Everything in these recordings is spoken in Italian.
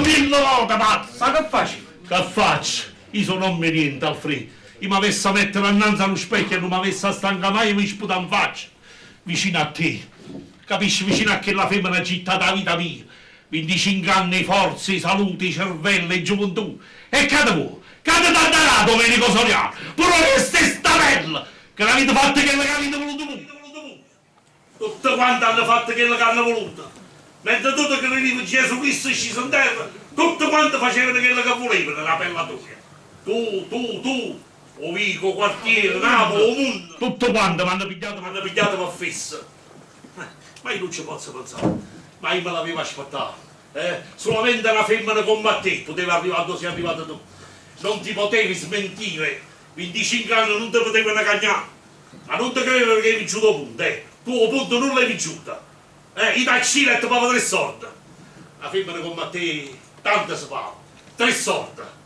mille volte, pazza! Ma che faccio? Che faccio? Io sono non mi niente, Alfredo. Io mi avessi a mettere innanzi allo specchio e non mi avessi a stanca mai e mi sputa in faccia. Vicino a te. Capisci? Vicino a quella femmina città da vita mia. 25 anni, forze, salute, cervello e gioventù. E cade voi. Cade da Darato, Domenico Soriano. Pure questa è stavella. Che l'avete fatta che l'avete voluto voi. Tutte quante hanno fatto quello che hanno voluto. Mentre tutto che veniva Gesù Cristo è sceso in terra, tutte quante facevano quello che volevano nella pelle tua. Tu, o Vico, quartiere, Napoli, o mondo. Tutte quante mi hanno pigliato per fesso. Ma io non ci posso pensare. Ma io me l'avevo aspettato. Solamente una femmina come te poteva arrivare dove sei arrivato tu. Non ti potevi smentire. 25 anni non ti potevano cagnare. Ma non ti credo che hai vinciuto punto, Tu o punto non l'hai vinciuta. I taxi per vedere sorda. La femmina come te, tante si fa. 3 sorda.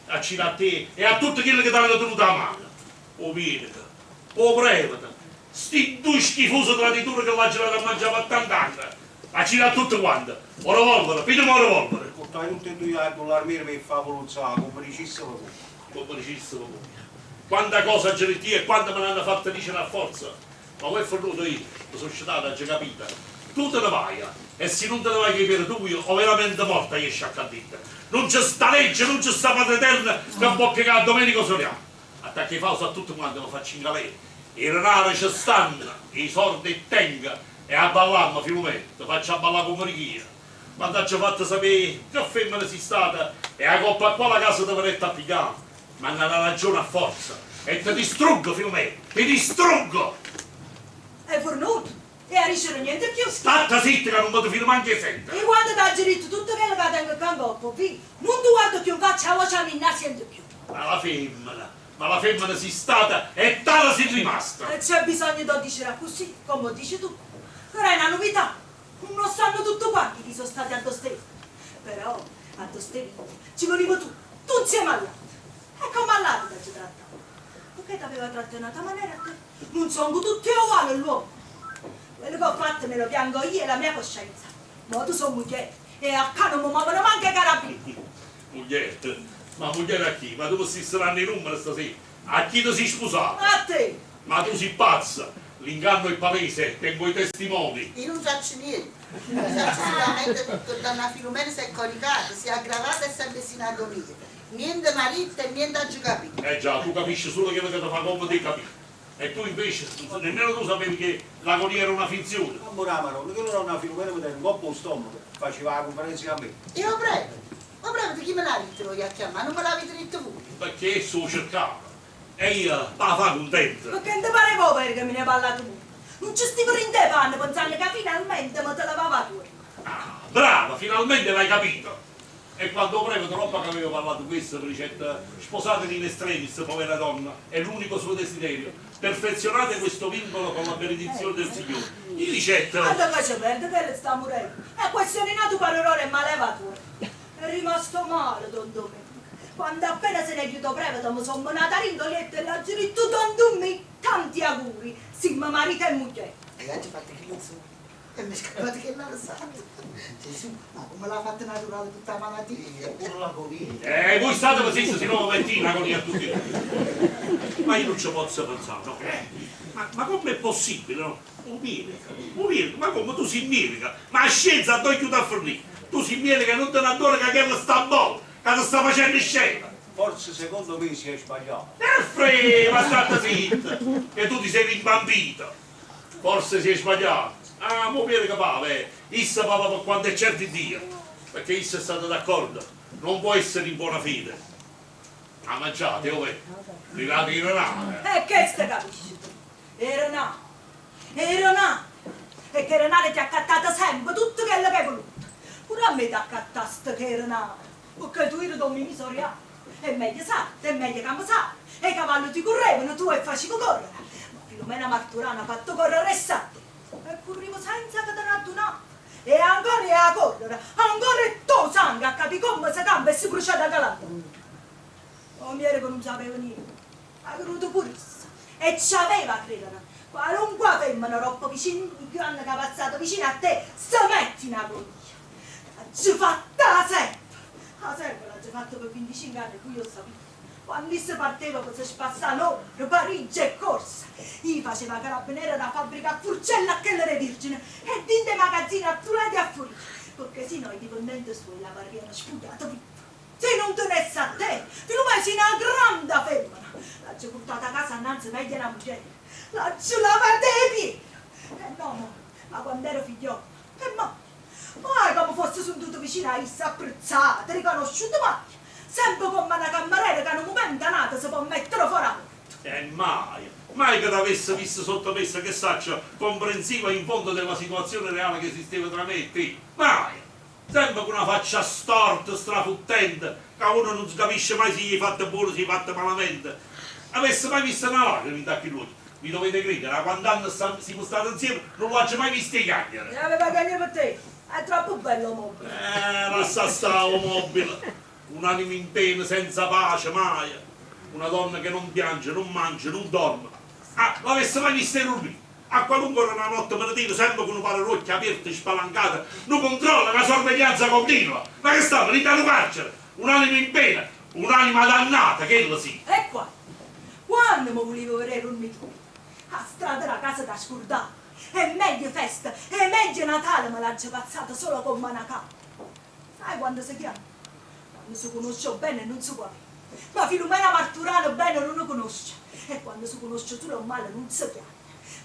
A te e a tutti quelli che ti hanno tenuto a mano. O Vinica, o Prevata, sti 2 schifosi traditori che l'ha girato a mangiare per tant'anni. A girare tutte quante. O revolvere, pigliami o revolvere. Portai tutti e due a l'armiere per fare voluzzare, come dicessero voi. Come dicessero voi. Quanta cosa geretia e quanta me l'hanno fatta dicere a forza. Ma poi è fornuto io, la società l'ha già capita. Tu te ne vai, e se non te ne vai capire tu, io ho veramente morta io sciaccadita. Non c'è sta legge, non c'è sta padre eterna che può piegare a Domenico Soriano. Attacchi falso a tutti quanti lo faccio in galera. I renari ci stanno, i sordi tenga, e a ballarmi Filomeno, faccio a ballare come richiera. Quando ci ho fatto sapere che femmina sei stata, e la coppa qua la casa ti verrete a pigliare. Ma hanno la ragione a forza, e ti distruggo Filomeno, ti distruggo! È fornuto! E a ricevere niente più. Statta zitta che non mi firma anche sempre. E quando ti ha diritto tutto quello che tengo in campo, non ti guardo più in faccia, la voce mi nascende più. Ma la femmina si stata e tale si rimasta. E c'è bisogno di dire così, come dici tu. Però è una novità. Non sanno tutto quanti chi sono stati a Dostevi. Però a Dostevi ci volevo tu insieme all'altro. E come all'altro ti trattavo. Perché ti aveva trattenuto a maniera a te? Non sono tutti uguali l'uomo. Quello che ho fatto me lo piango io e la mia coscienza. Ma tu sono moglie e a casa non mi muovono manco i carabinieri. Moglie? Ma moglie a chi? Ma tu si saranno i numeri stasera? A chi ti sei sposato? A te! Ma tu sei pazza! L'inganno è palese, tengo i testimoni. Io non faccio niente. Sicuramente tutto Donna Filomena si è coricata, si è aggravata e si è messa in agonia. Niente marito e niente a capire. Già, tu capisci solo quello che ti fa come ti capire. E tu invece, nemmeno tu sapevi che l'agonia era una finzione. Ma Moramaro, che non una Filomena mi dava un po' lo stomaco, faceva la conferenza a me. Io prego, ma prego, chi me l'avete voi a chiamare? Non me l'avete detto voi? Perché esso lo cercava. E io la fa contenta. Perché non ti pare povero che me ne hai parlato tu? Non ci stiamo in te panno pensando che finalmente mi te lavava tu. Ah, brava, finalmente l'hai capito. E quando prego troppo che avevo parlato questo, Ricetta, sposatevi in estremis, povera donna, è l'unico suo desiderio. Perfezionate questo vincolo con la benedizione del Signore. In Ricetta... Ma te faccio perdere che le sta morendo. È questione nato per errore e malevatore. È rimasto male, don Domenico. Quando appena se ne chiudo breve, mi sono menata rindolietta e l'ha diritto don me tanti auguri, simma marito e moglie. E oggi fate che non so. E mi è scappato che l'ha santo. Gesù, ma come l'ha fatta naturale tutta la malattia? Pure l'agonia. Voi state così, se no metti in agonia a tutti. Ma io non ci posso pensare, no? Ma com'è possibile, no? Un mielica, ma come tu sei mielica? Ma a scienza tu chiudo a fornire. Tu sei mielica e non te ne adoro che quella sta a bolla, che ti sta facendo scena. Forse secondo me si è sbagliato. Ma state zitta, che tu ti sei rimbambito. Forse si è sbagliato. Ah, mo viene che pave, issa pava per quanto è certo Dio, perché issa è stata d'accordo, non può essere in buona fede. Ah, mangiate, ove, private di renale. E che ste capisci tu? Renale. E che renale ti ha accattato sempre tutto quello che hai voluto. Pure a me ti accattaste che renale, perché tu eri don Mimì Soriano. E meglio sarto, e meglio che mi sa. E i cavalli ti correvano, tu e facevi correre. Ma Filomena Marturana ha fatto correre e sa. E corrivo senza che te ne adunare. E ancora e a correre, ancora il tuo sangue a capire come si campa e si brucia da calata. Oh, mio che non sapeva niente, ha creduto purissimo. E ci aveva a credere. Qualunque femmina troppo vicino, più hanno che passato vicino a te, si mette in agonia. Ci fatta la sempre. fatto per 25 anni, qui io sapevo. Quando si partiva per si spassare Londra, Parigi e corsa, gli faceva carabiniere da fabbrica a Furcella a Kellere Virgine e dinte magazzini a Tulati a Fuori, perché sennò i dipendenti suoi la varriano spugliato via. Se non tenesse a te, Filomena sei una grande femmina. L'ha portata a casa annanzi meglio una moglie, l'ha lavata i piedi. E no, ma quando ero figlio, che mai? Ma come fosse seduto vicino a essa, apprezzata, riconosciuta mai. Sempre come una cameriera che in un momento nato si può mettere fuori a morte. Mai che l'avesse visto sottomessa, che saccia, comprensiva in fondo della situazione reale che esisteva tra me e te. Mai! Sempre con una faccia storta, strafottente, che uno non si capisce mai se gli è fatto buono o se gli è fatto malamente. Avesse mai visto una lacrima in tacchi lui? Mi dovete credere, da quando anni siamo stati insieme non l'ho mai visto chiacchiere. E aveva cagnere per te, è troppo bello mobile. Lascia stare mobile. Un'anima in pena, senza pace, mai. Una donna che non piange, non mangia, non dorme. L'avesse mai vista in dormire? A qualunque ora una notte mattina, sempre con un paio d'occhi aperti e spalancate, non controlla una sorveglianza continua. Ma che sta, venite a carcere? Un'anima in pena, un'anima dannata, che lo sì. E qua, quando mi volevo vedere un mito, a strada la casa da scordare, è meglio festa, è meglio Natale, me l'ha già passato solo con Manacà. Sai quando si chiama? Quando si conosce bene non si guarda. Ma Filomena Marturano bene non lo conosce. E quando si conosce solo male non si chiama.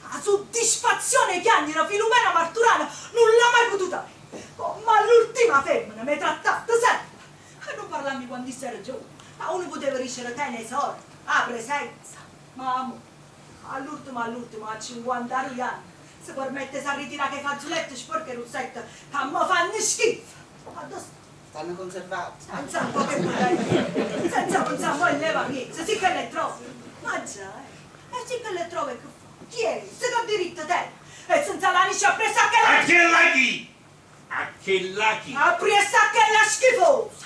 La soddisfazione chiagnera Filomena Marturano non l'ha mai potuta avere. Oh, ma l'ultima femmina mi ha trattato sempre. E non parlarmi quando ero giovane. Ma uno poteva ricevere te nei sordi, a presenza. Ma amore, all'ultimo, a 50 anni, si permette di ritirare che fazzoletti sporche russette che mi fanno schifo. Addosso. Stanno conservati. Senza un po' che vorrei. Senza pensare un po' in leva miezza, sì che le trovi. Ma già, e sì che le trovi che fa? Chi è? Se non diritto te? E senza l'anice a presa che la... A che la chi? A che la chi? A presa che la schifosa!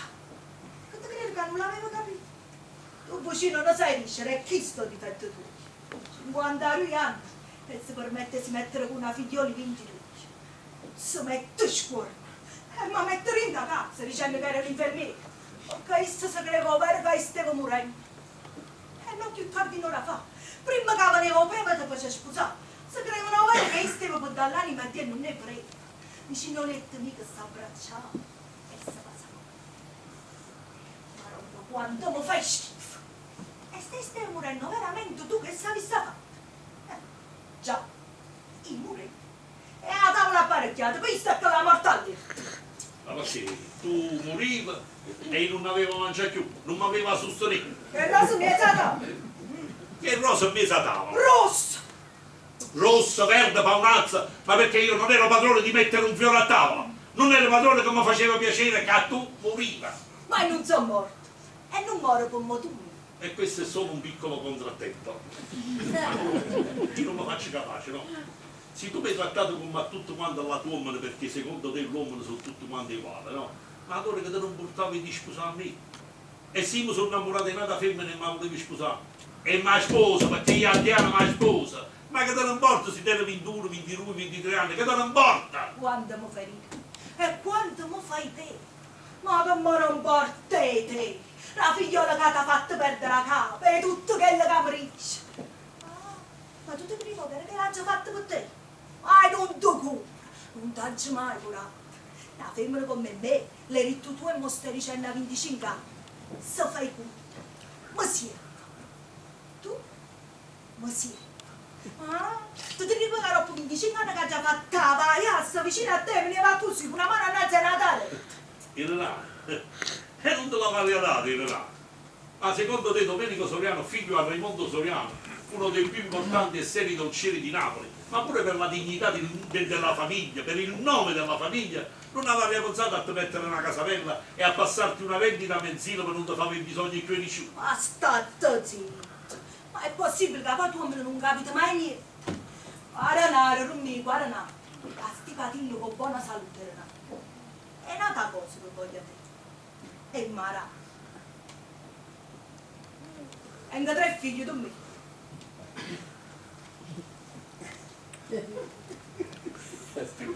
Che ti credi che non l'avevo capito? Tu vicino non sai dicere, e chi sto difetto tu? 50 anni e si permette di mettere con una figlioli 22. Si mette scuola. E mi mettere in da casa dicendo che era l'infermiere. Perché essa si credeva vero che stava morendo. E non più tardi non la fa. Prima che veniva prima ti faceva sposare. Si credevano vero che stava per dare l'anima a Dio non ne frega. Vicino letto mica si abbracciava e si passava. Ma roba, quanto mi fai schifo. E stai morendo veramente tu che savi sta fatta. Già, io morendo. E la tavola apparecchiata, questa è che la mortale. Ma sì, tu morivi e io non avevo mangiato più, non mi aveva sostenuto. Che rosa mi è stata? Che rosa mi sa tavola? Rossa! Rossa, verde, paonazza, ma perché io non ero padrone di mettere un fiore a tavola. Non ero padrone che mi faceva piacere che tu moriva. Ma io non sono morto. E non muore per motivo. E questo è solo un piccolo contrattempo. Io non mi faccio capace, no? Se tu mi hai trattato come tutto quanto la tua uomo, perché secondo te l'uomo sono tutti quanti uguali, no? Ma allora che te non portavi di sposare a me? E se mi sono innamorato di una femmina e mi volevi sposare? E mi sposa, perché io a Diana mi sposa. Ma che te non importa se te ne 21, 22, 23 anni, che te non importa? Quanto mi fai ricco? E quanto mi fai te? Ma che me non porta te? La figliola che ti ha fatto perdere la capa e tutto quello che mi dice. Ma tu ti devi vedere che l'ha già fatto per te? Ma non ti cura, non ti hai mai curato. Una femmina come me, le ritto tu e mo stai dicendo a 25 anni. Se fai cura, ma sì. Tu? Ma sì. Tu ti ricordi che dopo 25 anni che ha già fatto la vaiassa vicino a te, veniva così, con una mano annanzi a Natale? Il Renato? E non te l'avevo dato il Renato. Ma secondo te Domenico Soriano, figlio a Raimondo Soriano, uno dei più importanti e seri dolcieri di Napoli, ma pure per la dignità della famiglia, per il nome della famiglia, non avevi pensato a te mettere una casapella e a passarti una vendita mensile per non ti fare bisogno di più di ciù? Ma state zitto! Ma è possibile che poi tu non capite mai niente? Aranare, rummi, guaranare. A sti patillo con buona salute, Renato. È un'altra cosa che voglio dire. E Mara. E anche 3 figli tu me.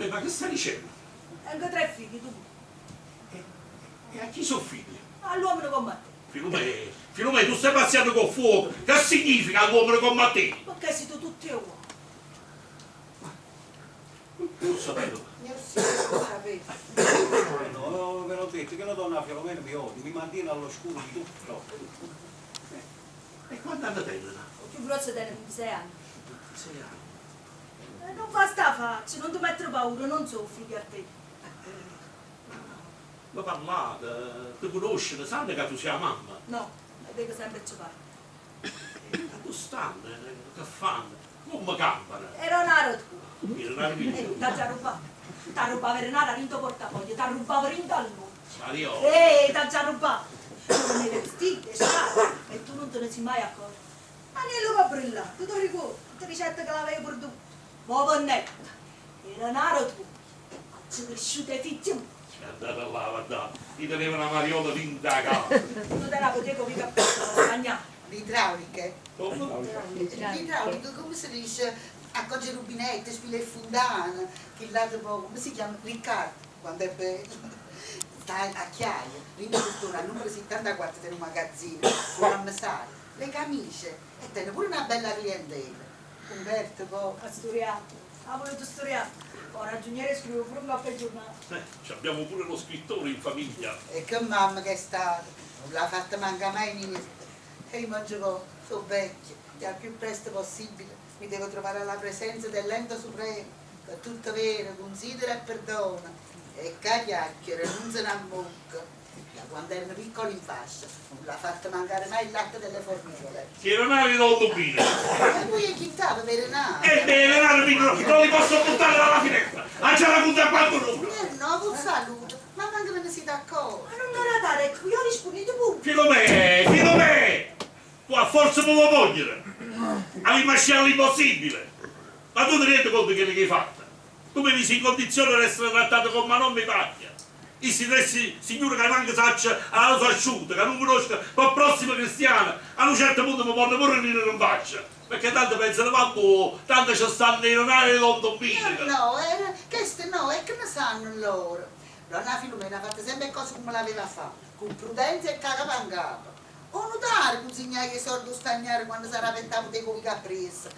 Ma che stai dicendo? E anche 3 figli tu me. E a chi sono figli? All'uomo come te. Filomè, tu stai passando col fuoco. Che significa l'uomo come te? Perché siete tutti uguali. Non sapevo. Io sì, lo sapevo. No, ve l'ho detto che la donna Filomena mi odia, mi mantiene allo scuro di tutto. E quando hanno tenere? Il più grosso tiene 26 anni. 6 anni. Non basta faccia, non ti mettere paura, non soffri a te. Ma parlate, ti conoscono, sanno che tu sei la mamma. No, devo sempre giocare. Ma tu stanno, che fanno? Come campano? Era un aro tu. Viene una rivista. T'ha già rubato. T'ha rubato per nada rinto portafoglio, t'ha rubato rinto al mondo. Mario. T'ha già rubato. Non le vestite, scarpe, e tu non te ne sei mai accorto. Anello va brillato, tu ti ricordi? Ti ricetta che l'avevi perduto. Ma pannetta, era naro tu. Ci cresciute figli. È andata là, guarda. Ti teneva una mariola finta da casa. Tu te la potevi con i capelli, bagnare. L'idrauliche. Come? L'idraulico, come si dice? Accogge il rubinetto, spila il fondano, che là dopo, come si chiama? Riccardo, quando è bello. Sta a Chiaia, l'indottura, al numero 74 del magazzino, con a Mesare, le camicie, e tiene pure una bella clientela. Umberto poi. Ha studiato, ha voluto studiare. Ora ragioniere scrive pure un caffè giornale. Abbiamo pure lo scrittore in famiglia. E che mamma che è stata, non l'ha fatta mancare mai niente. E io mangio, sono vecchia, e al più presto possibile mi devo trovare alla presenza dell'Ente Supremo, che è tutto vero, considera e perdona, e chiacchiere, non se ne ammocca. Da quando erano piccoli in fascia, non l'ha fatta mancare mai il latte delle formule. Che non avevi dato bene. E poi è chittava per Renato. E bene, non li posso buttare dalla finestra. Ah, c'è la punta a qualcuno. No, con saluto, ma manca me ne si d'accordo. Ma non me la dare, ecco, io rispondete pure. Filomè! Tu a forza non lo voglio. Avevi masciato l'impossibile. Ma tu ti rendi conto che hai fatto? Tu mi sei in condizione di essere trattato come ma non mi paglia. I stessi signori che manca saccia alla sua asciutta, che non conoscono la prossima cristiana, a un certo punto mi portano pure venire in faccia. Perché tanto pensano, vabbè, tanto ci stanno i renali di Londombino. No, queste no, è che ne sanno loro. Donna Filomena ha fatto sempre cose come l'aveva fatto, con prudenza e cagavangata. O notare cucinare i soldi stagnare quando sarà ventato dei covi caprese,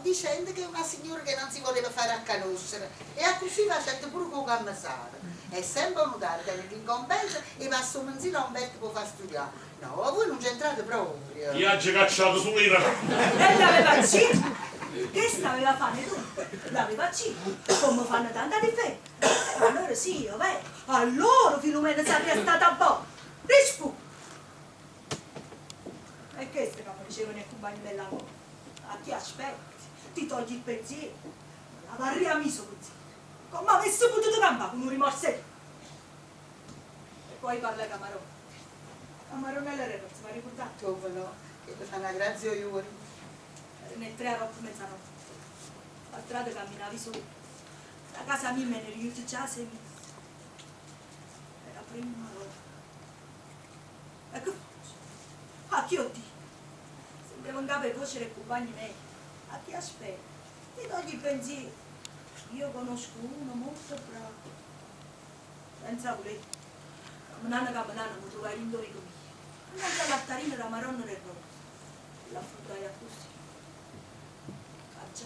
dicendo che è una signora che non si voleva fare a conoscere, e a così facendo pure con Cammasara. È sempre notare, tenere in compenso e va a suo menzino a un vecchio per far studiare. No, voi non c'entrate proprio. Ti ha cacciato sulle renali. E l'aveva cinque. Che staveva fare tu? L'aveva cinque. Come fanno tanta difesa. Allora sì, io vedo. Allora Filomena sarebbe stata buona. Rispu. E che ste come dicevano i compagni del lavoro? A ti aspetti, ti togli il pensiero, la varria miso così. Come avesse potuto campare con un rimorsetto. E poi parla Camarone. Camarone alle ragazze, mi ha ricordato? Dove no? Che le fanno una grazia iuri. Nel 3 a mezzanotte. La strada camminavi solo. La casa mia me ne riuti già 6 mesi. Era prima ora. E che faccio? A chi oddio? Se devo andare per cuocere i compagni miei, a chi aspetta? Ti togli il pensiero. Io conosco uno molto bravo. Senza voler. Camminando, mi trovai in dove comiglia. Andai all'altarino da Maronna del Roma. La fruttai a così. Caccia.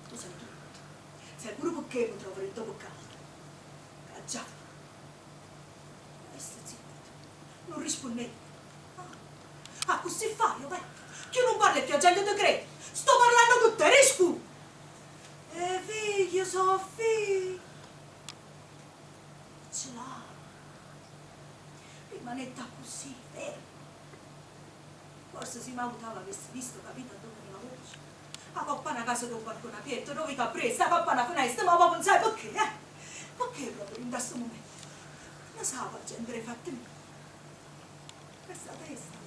Tu sai tutto. Sai pure perché mi trovo il dopo caldo. Caccia. Resta zitto. Non rispondi. Ah, così fai, io beh. Che non parli più a gente ti crede. Sto parlando con te, riscu. Figlio, Sofì. Ce l'ha. Rimanetta così, fermo. Forse si mautava avesse visto, capito, dove mi voce. La coppa una casa con qualcuno aperto, dove che ha preso, la coppa una finestra, ma non sai perché, Perché proprio in questo momento? Non sa la gente le fatte mie. Questa testa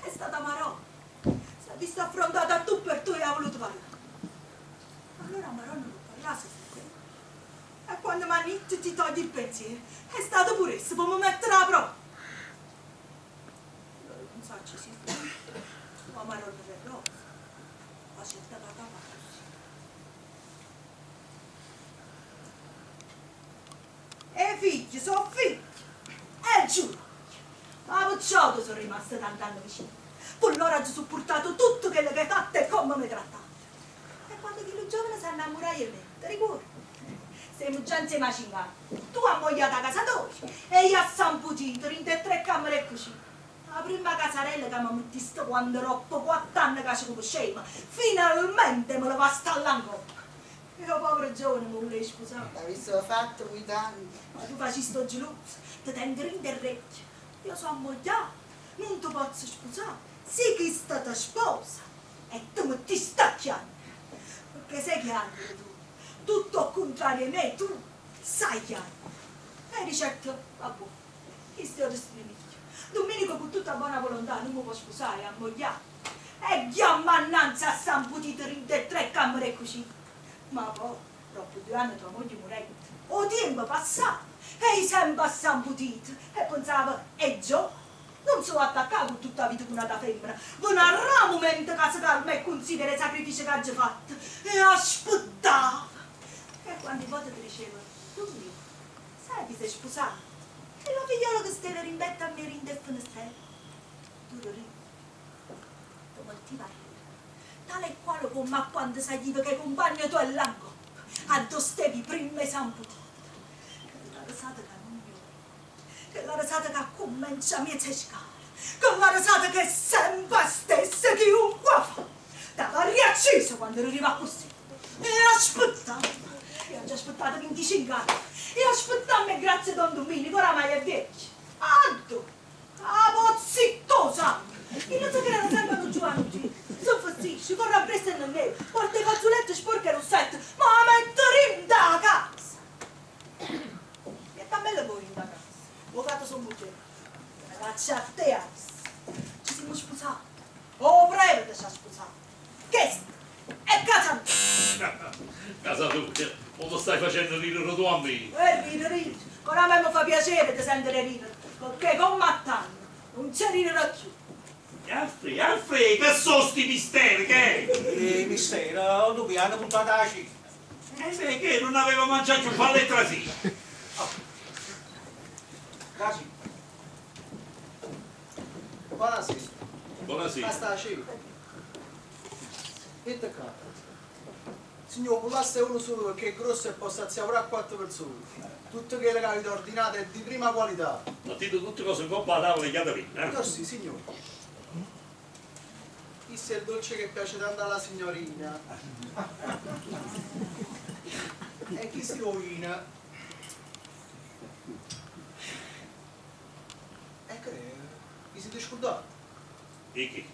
è stata marò. Si è vista affrontata a tu per tu e ha voluto parlare. Allora Marò non parlasse su quello. E quando Manit ti toglie il pensiero, è stato pure esso per mi mettere a prova. Allora non so ci si fa. Ma Marò non è rosa. Ha scelta da cavare così. Figli, sono figli. E giuro, ma Pucciotto sono rimasta tant'anni vicino. Poi loro hanno supportato tutto quello che hai fatto e come mi trattate. E quando quello giovane si innamora di me, ti ricordi? Siamo già insieme a 5 anni. Tu hai mogliato a casa tua e io a San Putito, in 3 camere e cucina. La prima casarella che mi mettiste quando ero 4 anni che ci conoscevamo, finalmente me la va a stallare in coppa. Io povero giovane mi volevo sposare. L'avessero fatto 8 anni. Ma tu faci sto geloso, ti tengo in orecchio. Io sono ammogliata, non ti posso sposare. Sì che è stata sposa e tu mi ti stacchiando. Perché sai che altro tu? Tutto al contrario di me, tu sai che altro. E certo, vabbè, questo è lo strimicchio. Domenico con tutta buona volontà non mi può sposare, è ammogliato. E chiamannanza a San Putito in 3 camere e cucina. Ma poi, dopo 2 anni tua moglie morente, o tempo passato, e sempre a San Putito, e pensavo, e già, non sono attaccato con tutta la vita con una femmina, ma un raro momento che si calma e considera i sacrifici che ha già fatto, e aspettavo. E quando poi ti dicevo, tu sai chi sei sposato? E la figliola che stava rimbetta a me in define stella. Tu lo ridi, ti motiva tale e quale come a quando sai che compagno tu è l'angolo, a dove stavi prima e San Putito. Che la risata che non migliora, che la risata che comincia a miezza scala, che la risata che è sempre stessa chiunque fa. T'aveva riacceso quando arriva così. E aspettavo. Io ho già aspettato 25 anni. Io aspettavo grazie a Don Domenico, oramai è vecchio. Alto, a pozzittosa. Io non so che erano sempre con Giovanni. Sono fastidio, corro appresso e non neve, porta i fazzoletti sporchi e rossetti, ma mettere in da casa. E tammello voi in da casa. Ho fatto sua moglie. Ragazza a te, Alice. Ci siamo sposati. Oh, breve ti sei sposato. Che è casa mia. Casa tua, o stai facendo ridere tu a me? Ridere. Ora a me mi fa piacere di sentire ridere, perché con Mattanno non c'è ridere più. Alfred, che sono sti misteri, che? Mistero, tu hanno puntato la cifra. Sai che non aveva mangiato un palletto trasino? Casi. Buonasera. Buonasera. Basta la cena. Vedete qua. Signor, questo è uno solo perché è grosso e può saziare pure a 4 persone. Tutto quello che avete ordinato è di prima qualità. Mettete tutte cose in coppa alla tavola e chiamate Io sì, signore. Questo è il dolce che piace tanto alla signorina. E chi si rovina? Ecco, vi siete scordati? E che?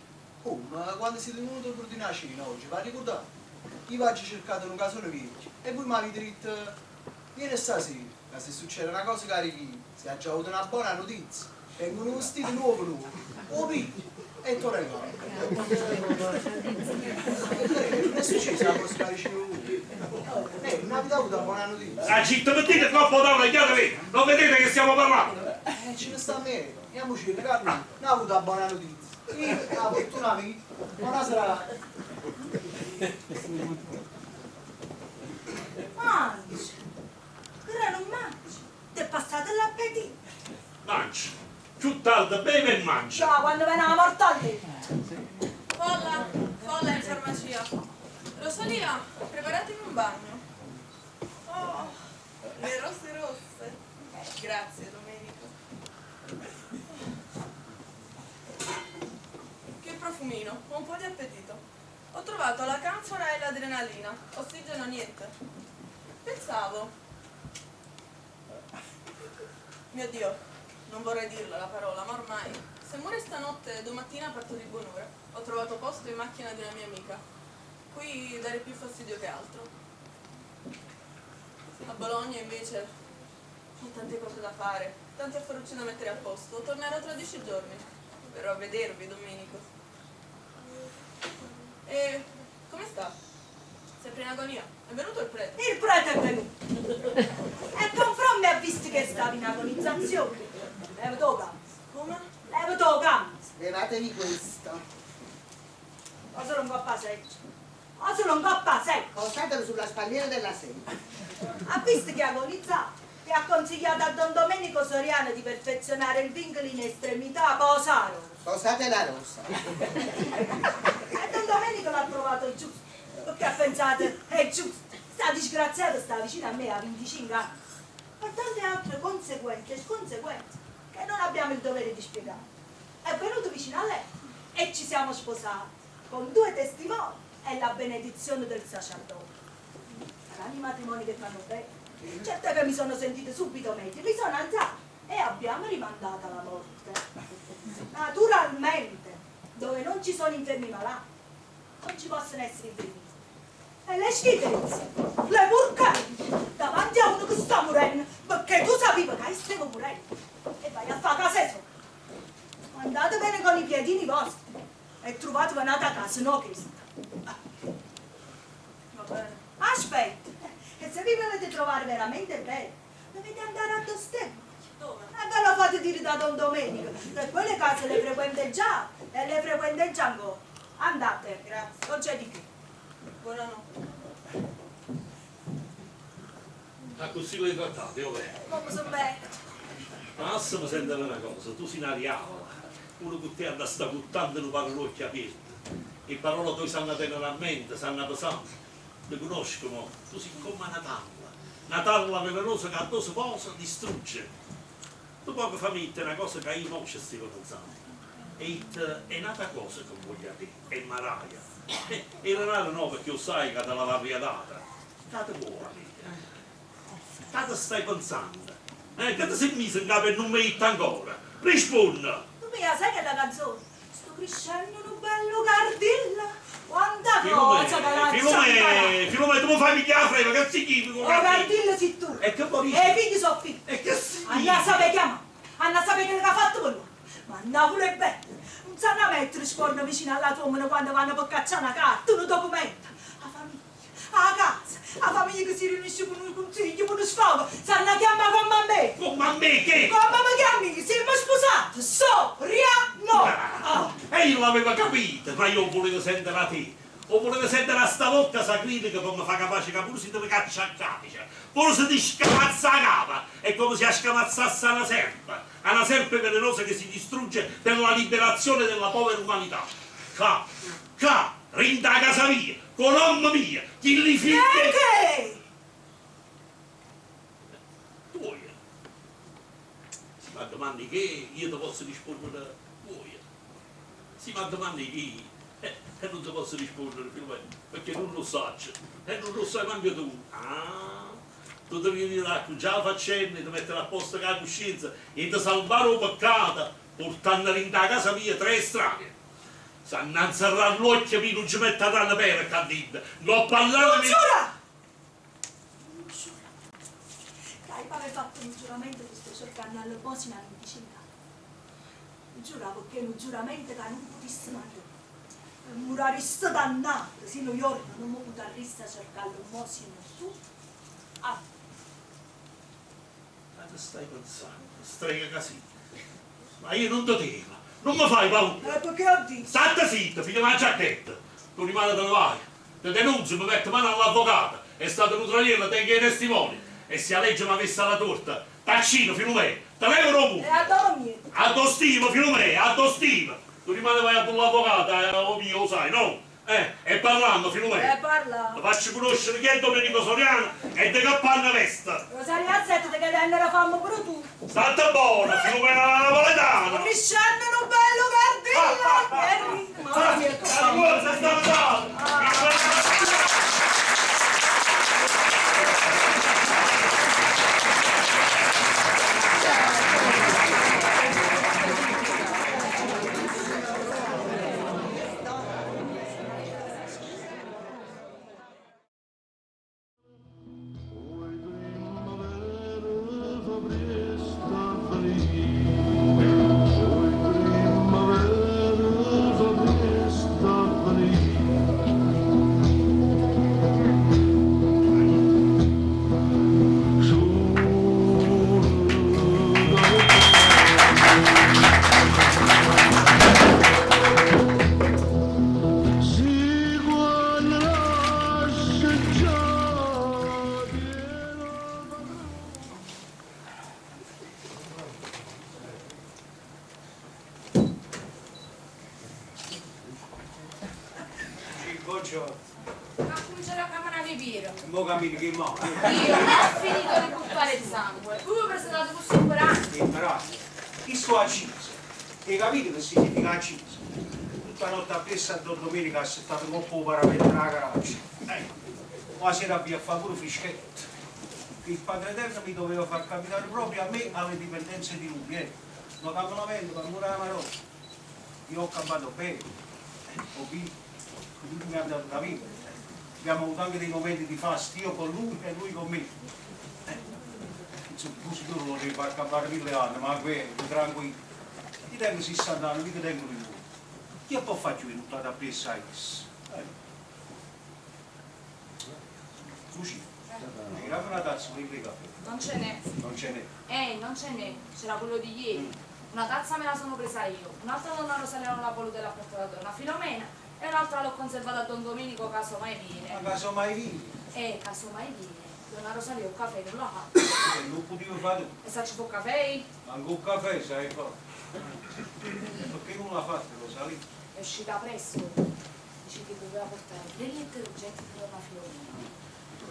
Come? Quando siete venuti per ordinare cena oggi, va ricordato? Io oggi ho cercato un casone vecchio e voi mi avete detto vieni stasera, ma se succede una cosa carichi, se ha già avuto una buona notizia, vengono vestiti nuovo, o pigli, e tu ne vai. Non è successo la cosa carichi voi? Non avete avuto una buona notizia? Ah, città, mettete troppo tavola e chiamate, non vedete che stiamo parlando? Ce ne sta a me, andiamoci, ragazzi, non ha avuto una buona notizia. Io la fortuna vi, buona serata. Mangi. Però non mangi. Ti è passato l'appetito. Mangi. Più tardi beve e mangi. Ciao, quando viene la mortale. Folla in farmacia. Rosalia, preparatemi un bagno. Oh, le rose rosse. Grazie, Domenico. Che profumino, ho un po' di appetito. Ho trovato la canfora e l'adrenalina. Ossigeno niente. Pensavo. Mio Dio, non vorrei dirla la parola, ma ormai. Se muore stanotte, domattina parto di buon'ora. Ho trovato posto in macchina di una mia amica. Qui dare più fastidio che altro. A Bologna invece ho tante cose da fare, tanti affarucci da mettere a posto. Tornerò tra 10 giorni. Verrò a vedervi, Domenico. E come sta? Sempre in agonia? È venuto il prete? Il prete è venuto. E confronto mi ha visto che stavi in agonizzazione. Levato gamma. Come? Levato gamma. Levatevi questo. O solo un coppa secco. O solo un coppa secco. Posatelo sulla spalliera della sera. Ha visto che agonizzava. che ha consigliato a Don Domenico Soriano di perfezionare il vincolo in estremità, posaro. Posate la rossa. E Don Domenico l'ha trovato giusto, perché ha pensato, è giusto, sta disgraziato sta vicino a me a 25 anni. Ma tante altre conseguenze e sconseguenze che non abbiamo il dovere di spiegare. È venuto vicino a lei e ci siamo sposati con 2 testimoni e la benedizione del sacerdote. Saranno i matrimoni che fanno bene. Certo che mi sono sentita subito meglio, mi sono alzata e abbiamo rimandata la morte. Naturalmente, dove non ci sono infermi malati, non ci possono essere infermi. E le schifezze, le porcate, davanti a uno che sta morendo, perché tu sapevi che stavo morendo, e vai a fare casa sua. Andate bene con i piedini vostri e trovate venate a casa, no che sta. Va bene. Aspetta, e se vi volete trovare veramente bene, dovete andare a Dostevoli. Dove? E ve lo fate dire da Don Domenico, che quelle case le frequenta già e le frequenta ancora. Andate, grazie, non c'è di più. Buonanotte. Ma così le trattate, vabbè. Come sono bene. Ma adesso mi sente una cosa, tu sei una riavola, uno che te anda sta buttando non parla l'occhio aperto, e parole tu sanno tenere a mente, sanno pesante, le conoscono, tu sei come una tavola velenosa che addosso posa distrugge. Tu poco fammi una cosa che io non ci stiamo pensando, è un'altra cosa che voglio dire, è Maraia. E il denaro no, perché lo sai che te la va riadata. State buoni. State stai pensando. Che ti sei messo in capo e non mi dici ancora? Rispondi! Tu mia, sai che la canzone? Sto crescendo un bello cardillo. Quanta cosa che la Filomè, tu mi fai mica la freva, che significa? Oh, cardillo sei tu. E che poi? E i figli sono figli. E che significa? Anna sapere chiamare. Anna sapere che ha fatto con lui. Ma Anna pure bene. Non sanno mettere scorno vicino alla tua mano quando vanno per cacciare una carta, un documento. La famiglia, la casa, la famiglia che si riunisce con un consiglio, con uno sfogo. Sanno chiamare come a me. Come a me che? Come mi chiami? Siamo sposati. Soriano. E io l'avevo capito, ma io volevo sentire a te. O volevo sentire a sta lotta sa critica per mi fa capace che pure si deve cacciare a camicia. Pure se ti scamazza la capa, è come se scamazzasse una serpe. Una serpe velenosa che si distrugge per la liberazione della povera umanità. Rinda a casa mia, con l'omma mia, chi li figli... Perché? Vuoi? Si ma domandi che io ti posso rispondere vuoi? Si ma domandi che e non ti posso rispondere perché non lo so e non lo sai manco tu. Tu devi dire già la faccenda, ti mettere a posto con la coscienza e ti salvare un peccato portando in casa mia 3 strade. Se non serrare l'occhio mi non ci metteranno bene candida. Non parlare Non giura! Non giura. Che hai pare fatto un giuramento che stai cercando all'elemosina a 25 anni. Giura perché un giuramento che non potessi mai. Murarista dannato, se non io non mi potresti cercare l'elemosina tu. Ma stai pensando, strega così. Ma io non ti temo, non mi fai paura. Perché ho detto? State zitta, figlio una giacchetta. Tu rimani te ne vai. Ti denuncio, mi metto mano all'avvocato. È stato un utraliero, tengo i testimoni. E se la legge mi avesse la torta, taccino, Filomè, te levo dopo. E a dormire. A tuo stima, Filomè, a tuo stima. Tu rimani vai all'avvocato, oh mio, lo sai, no? E parlando, Filomè. Parla. Ti faccio conoscere chi è Domenico Soriano e di che panna vesta. Rosario Azzetto, che devi andare a farmi pure tu. State buona, Filomè napoletana. Crescendo un bello cardillo. Mamma mia, che La cosa sta andando. Ciao. Ma comincerà a camminare i piro. E mo cammini che mo. Io non ho finito di buttare il sangue. Voi presentato questo imperante. Imparate. Chi sto acciso? E capite che significa acciso? Tutta la notte appresso a Don Domenica ha aspettato troppo il paravento nella garage. La sera abbia fatto pure frischetto. Il Padre Eterno mi doveva far capitare proprio a me alle dipendenze di lui. Non camminamento, per murare la roba. Io ho cambiato bene. Ho visto. Lui mi ha dato da vita. Abbiamo avuto anche dei momenti di fastidio con lui e lui con me. Insomma, tu sicuro lo devi far cambiare 1000 anni, ma quello, tranquillo. Ti tengo 60 anni, mica tengo di nuovo. Io poi faccio venuto ad appresso a questo. Lucia, mi grava una tazza con il caffè. Non ce n'è. Non ce n'è. Non ce n'è. C'era quello di ieri. Una tazza me la sono presa io. Un'altra donna Rosalia non l'ha voluta e l'ha portata a donna Filomena. E un'altra l'ho conservata a Don Domenico caso mai viene. Ma caso mai vieni? Caso mai viene. Donna Rosalia un caffè non l'ha fatto. Non potevo fare tu. E sa ci può caffè? Anche un caffè sai fare. Perché non l'ha fatto Rosalia? È uscita presto. Dice che doveva portare 3 lettere urgenti di donna Filomena.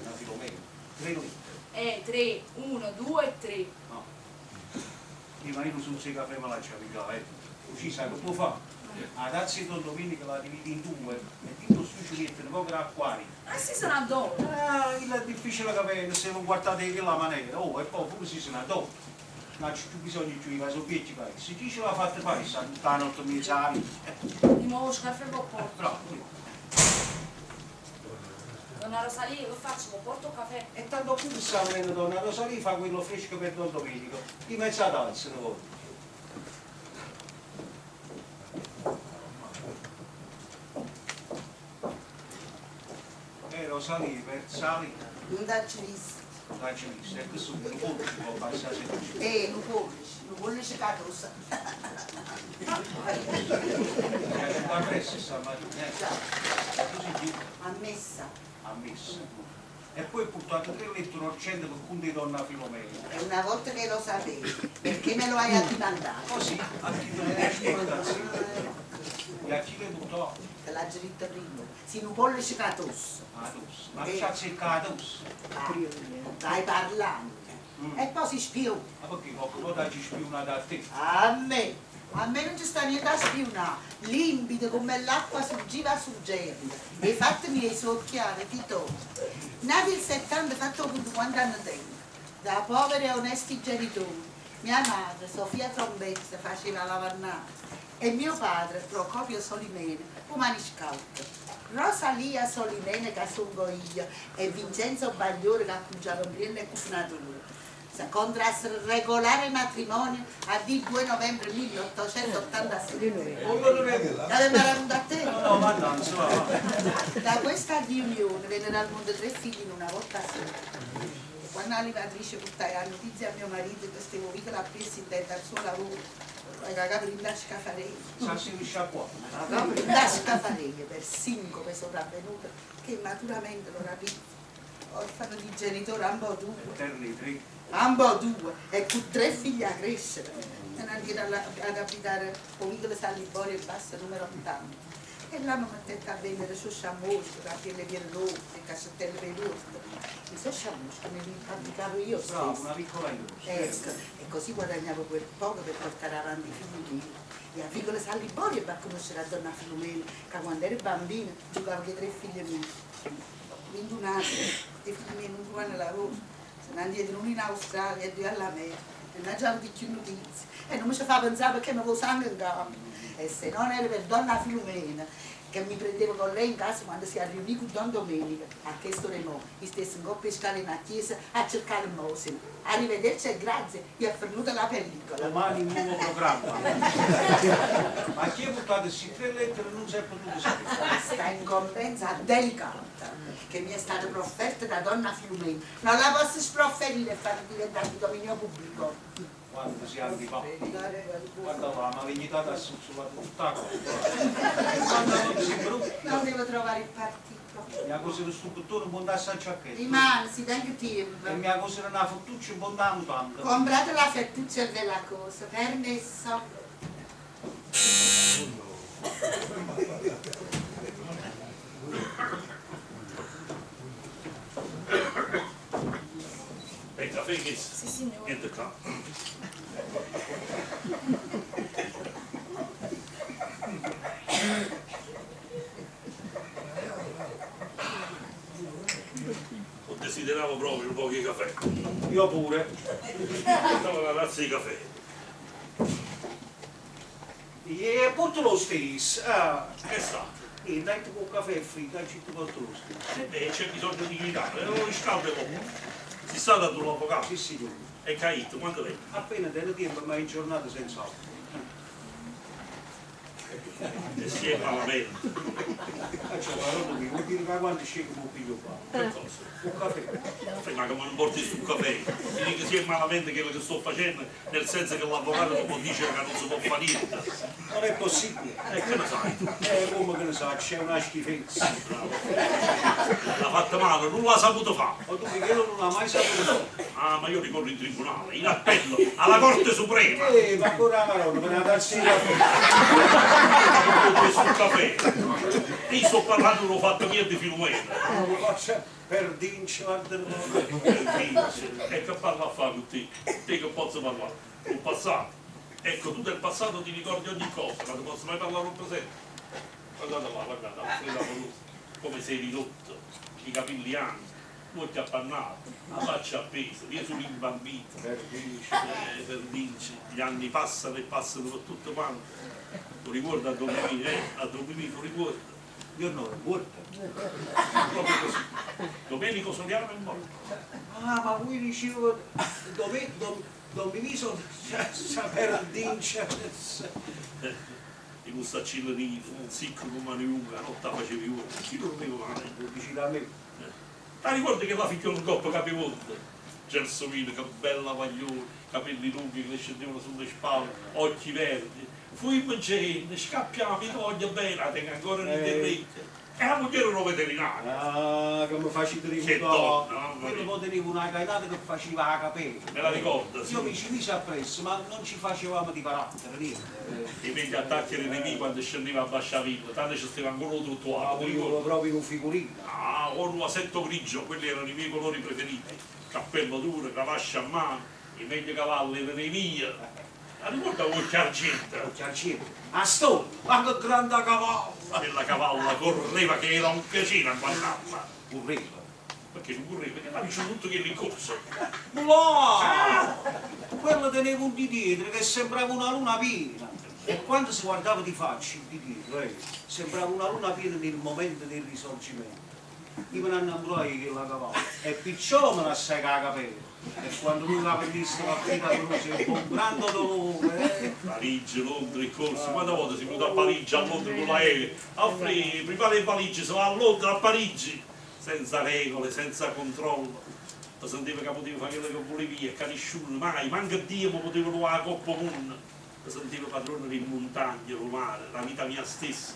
Una Filomena. 3 lettere. 3, 1, 2 e 3. No. Ma io non sono se caffè ma la c'è Così sai che può fare? La tazza di Don Domenico la dividi in 2 e dentro sto ci mettono poco d'acquari. Si sono addosso. Il difficile capire se non guardate che la maniera. E poi pure si sono addosso. Non c'è più bisogno di giocare sopietti fare. Se chi ce l'ha fatta fare, sta tutta la notte mezz'anni. Di nuovo scarpe un po' porto. Bravo. Donna Rosalia, che faccio? Porto un caffè. E tanto più che sta venendo Donna Rosalia fa quello fresco per Don Domenico. Di mezza tazza ne vuole. Rosalia, per Sali, Non dacci visto. la ci visto. E questo non può passare se Non pollice catosa. la pressa stamattina, così Ammessa. ha messo. E poi ho portato 3 lettere urgenti per conto di Donna Filomena. E una volta che lo sapevi, perché me lo hai addimandato? Così, a titolo di aspettazione. E a chi le buttò? Te l'ha diritto prima. Si non pollice catosa. Ma c'ha azzeccato. Stai parlando. E poi si spiona. Ma perché qualcuno da ci spionata a te? A me non ci sta niente a spionare. Limpido come l'acqua surgiva sul germe. E fatemi le sue occhiali, Tito. Nato il 70, fatto 50 anni tempo. Da poveri e onesti genitori. Mia madre, Sofia Trombetta, faceva la lavannata. E mio padre, Procopio Solimene, umaniscalco. Rosalia Solimene, che sono io, e Vincenzo Bagliore, che ha cominciato a prendere cuffinatura. Contrasse il regolare matrimonio a 2 novembre 1886. L'aveva raccontato a te? No, ma non so. Da questa riunione vennero al mondo 3 figli in una volta sola. Quando la levatrice portai la notizia a mio marito che stavo vita la presa in testa al suo lavoro, la caprina scafarei. Sa si riesce qua. La caprina scafarei per sincope sopravvenute che maturamente lo rapì. Orfano di genitori, ambo 2. Eterni 3. Ambo 2 e con 3 figli a crescere. E non dire ad abitare Povicolo San Liborio e basta numero 80. E là mi mettete a vendere su sciamosco, capire le rotte, cassettelle veloci. Mi sono sciamosco, me li fabbricavo io Bravo, stesso. una piccola industria. E così guadagnavo quel poco per portare avanti i figli miei. E a Vicolo San Liborio per conoscere la donna Filomena, che quando ero bambina giocavo con i 3 figli miei. 21 anni, i figli miei non trovano lavoro. Se ne andiamo uno in Australia e 2 all'America. E non avevo di più notizie. E non mi ci fa pensare perché mi avevo sangue in gambe. E se non era per donna Filomena, che mi prendevo con lei in casa quando si riunì con Don Domenico, a questo remo, mi stessi in coppia scale in chiesa a cercare il Mosina. Arrivederci e grazie, vi è venuta la pellicola. Domani un nuovo programma. Ma chi ha portato queste 3 lettere non si è potuto sapere. Questa incombenza delicata che mi è stata profferta da donna Filomena. Non la posso sprofferire e farla diventare di dominio pubblico. Quando si anni fa. Guarda là, ma vignitata sulla tutta cosa. Quando si brutta. Non devo trovare il partito. Mi ha così lo stupittore un buon da giacchetta. Rimane, si tenga tempo. E mi ha così una fottuccia un buon da mutanda. Comprate la fettuccia della cosa, permesso. po' di caffè. Io pure. Portami una tazza di caffè. E porto lo stesso. Che sta? E dai con caffè e fritto, ci ti porto lo stesso. E beh, c'è bisogno di gridare, lo riscaldo poco. Si sta dando l'avvocato. Sì, signore. È caito, quanto lei? Appena te ne tempo, ma in giornata senza altro. E si è malamente. C'è la roba qui, vuol dire che quando sceglie un piglio qua. Che cosa? Un caffè. Ma che non porti sul caffè, ti dico sia malamente quello che sto facendo, nel senso che l'avvocato non può dire che non si può fare niente. Non è possibile. E che ne sai tu? Come che ne sa, c'è una schifezza. L'ha fatta male, non l'ha saputo fare. Ma tu che non l'ha mai saputo fare. Ah, ma io ricorro in tribunale, in appello, alla Corte Suprema. Ma ancora la maronna, per darsi il caffè. Sul caffè. Io sto parlando non ho fatto niente di Filomena. Per dinci, guarda. E che parla a fare con te? Te che posso parlare? Il passato. Ecco, tu del passato ti ricordi ogni cosa, ma non posso mai parlare del presente. Guardate là, guardate, Alfredo Amoroso, come sei ridotto, i capelli anni, gli occhi appannati, la faccia appesa, io sono imbambito. Per dinci, gli anni passano e passano per tutto quanto. Tu ricordi a Domenico, a Domenico ricordi? Io no, è morto. Proprio così. Domenico Soriano è morto. Ah, ma voi dicevo, Domenico per dinci. I mustaccelli di un sicco come una lunga, non te la facevi ora, chi lo avevo mai? Lo dici da me. Ma ricordi che la figliola un coppo capimonte? Gelsomino, che bella paglione, capelli lunghi che le scendevano sulle spalle, occhi verdi. Fui in gente, scappiamo, mi voglio bene, la tengo ancora nel terreno. E la moglie era un veterinario. Ah, come facevi Che donna, mamma io mia. poi tenevo una gainata che faceva la capelli. Me la ricorda, Io mi sì. ci mise appresso, ma non ci facevamo di carattere, niente. I vecchi attacchi dei nemici quando scendeva a Basciavilla, tanto ci stava ancora un Ma trottoir, ti volevo ricordi? proprio un figurino. Ah, con un assetto grigio, quelli erano i miei colori preferiti. Cappello duro, cavascia a mano, i meglio cavalli erano i miei. La ricorda qualche argento? A sto, ma che grande cavallo! Quella cavalla correva che era un piacere a guardarla. Correva. Perché non correva? Perché la visto tutto che in corso. No! Quello tenevo un di dietro che sembrava una luna piena. E quando si guardava di faccia di dietro, sembrava una luna piena nel momento del risorgimento. Io me ne innamorai che la cavalla. E picciò me la secca la capelli. E quando lui la vedesse partita con lui, un grande dolore. Parigi, Londra, il corso. Quante volte si è venuto a Parigi, a Londra con l'aereo? Alfredo, prepara le valigie, si va a Londra, a Parigi. Senza regole, senza controllo. Ti sentiva che potevi fare quello che volevi e che nessuno, mai, manca Dio, ma potevo fare la Coppa Mondo. Ti sentivo padrone di montagne, il mare, la vita mia stessa.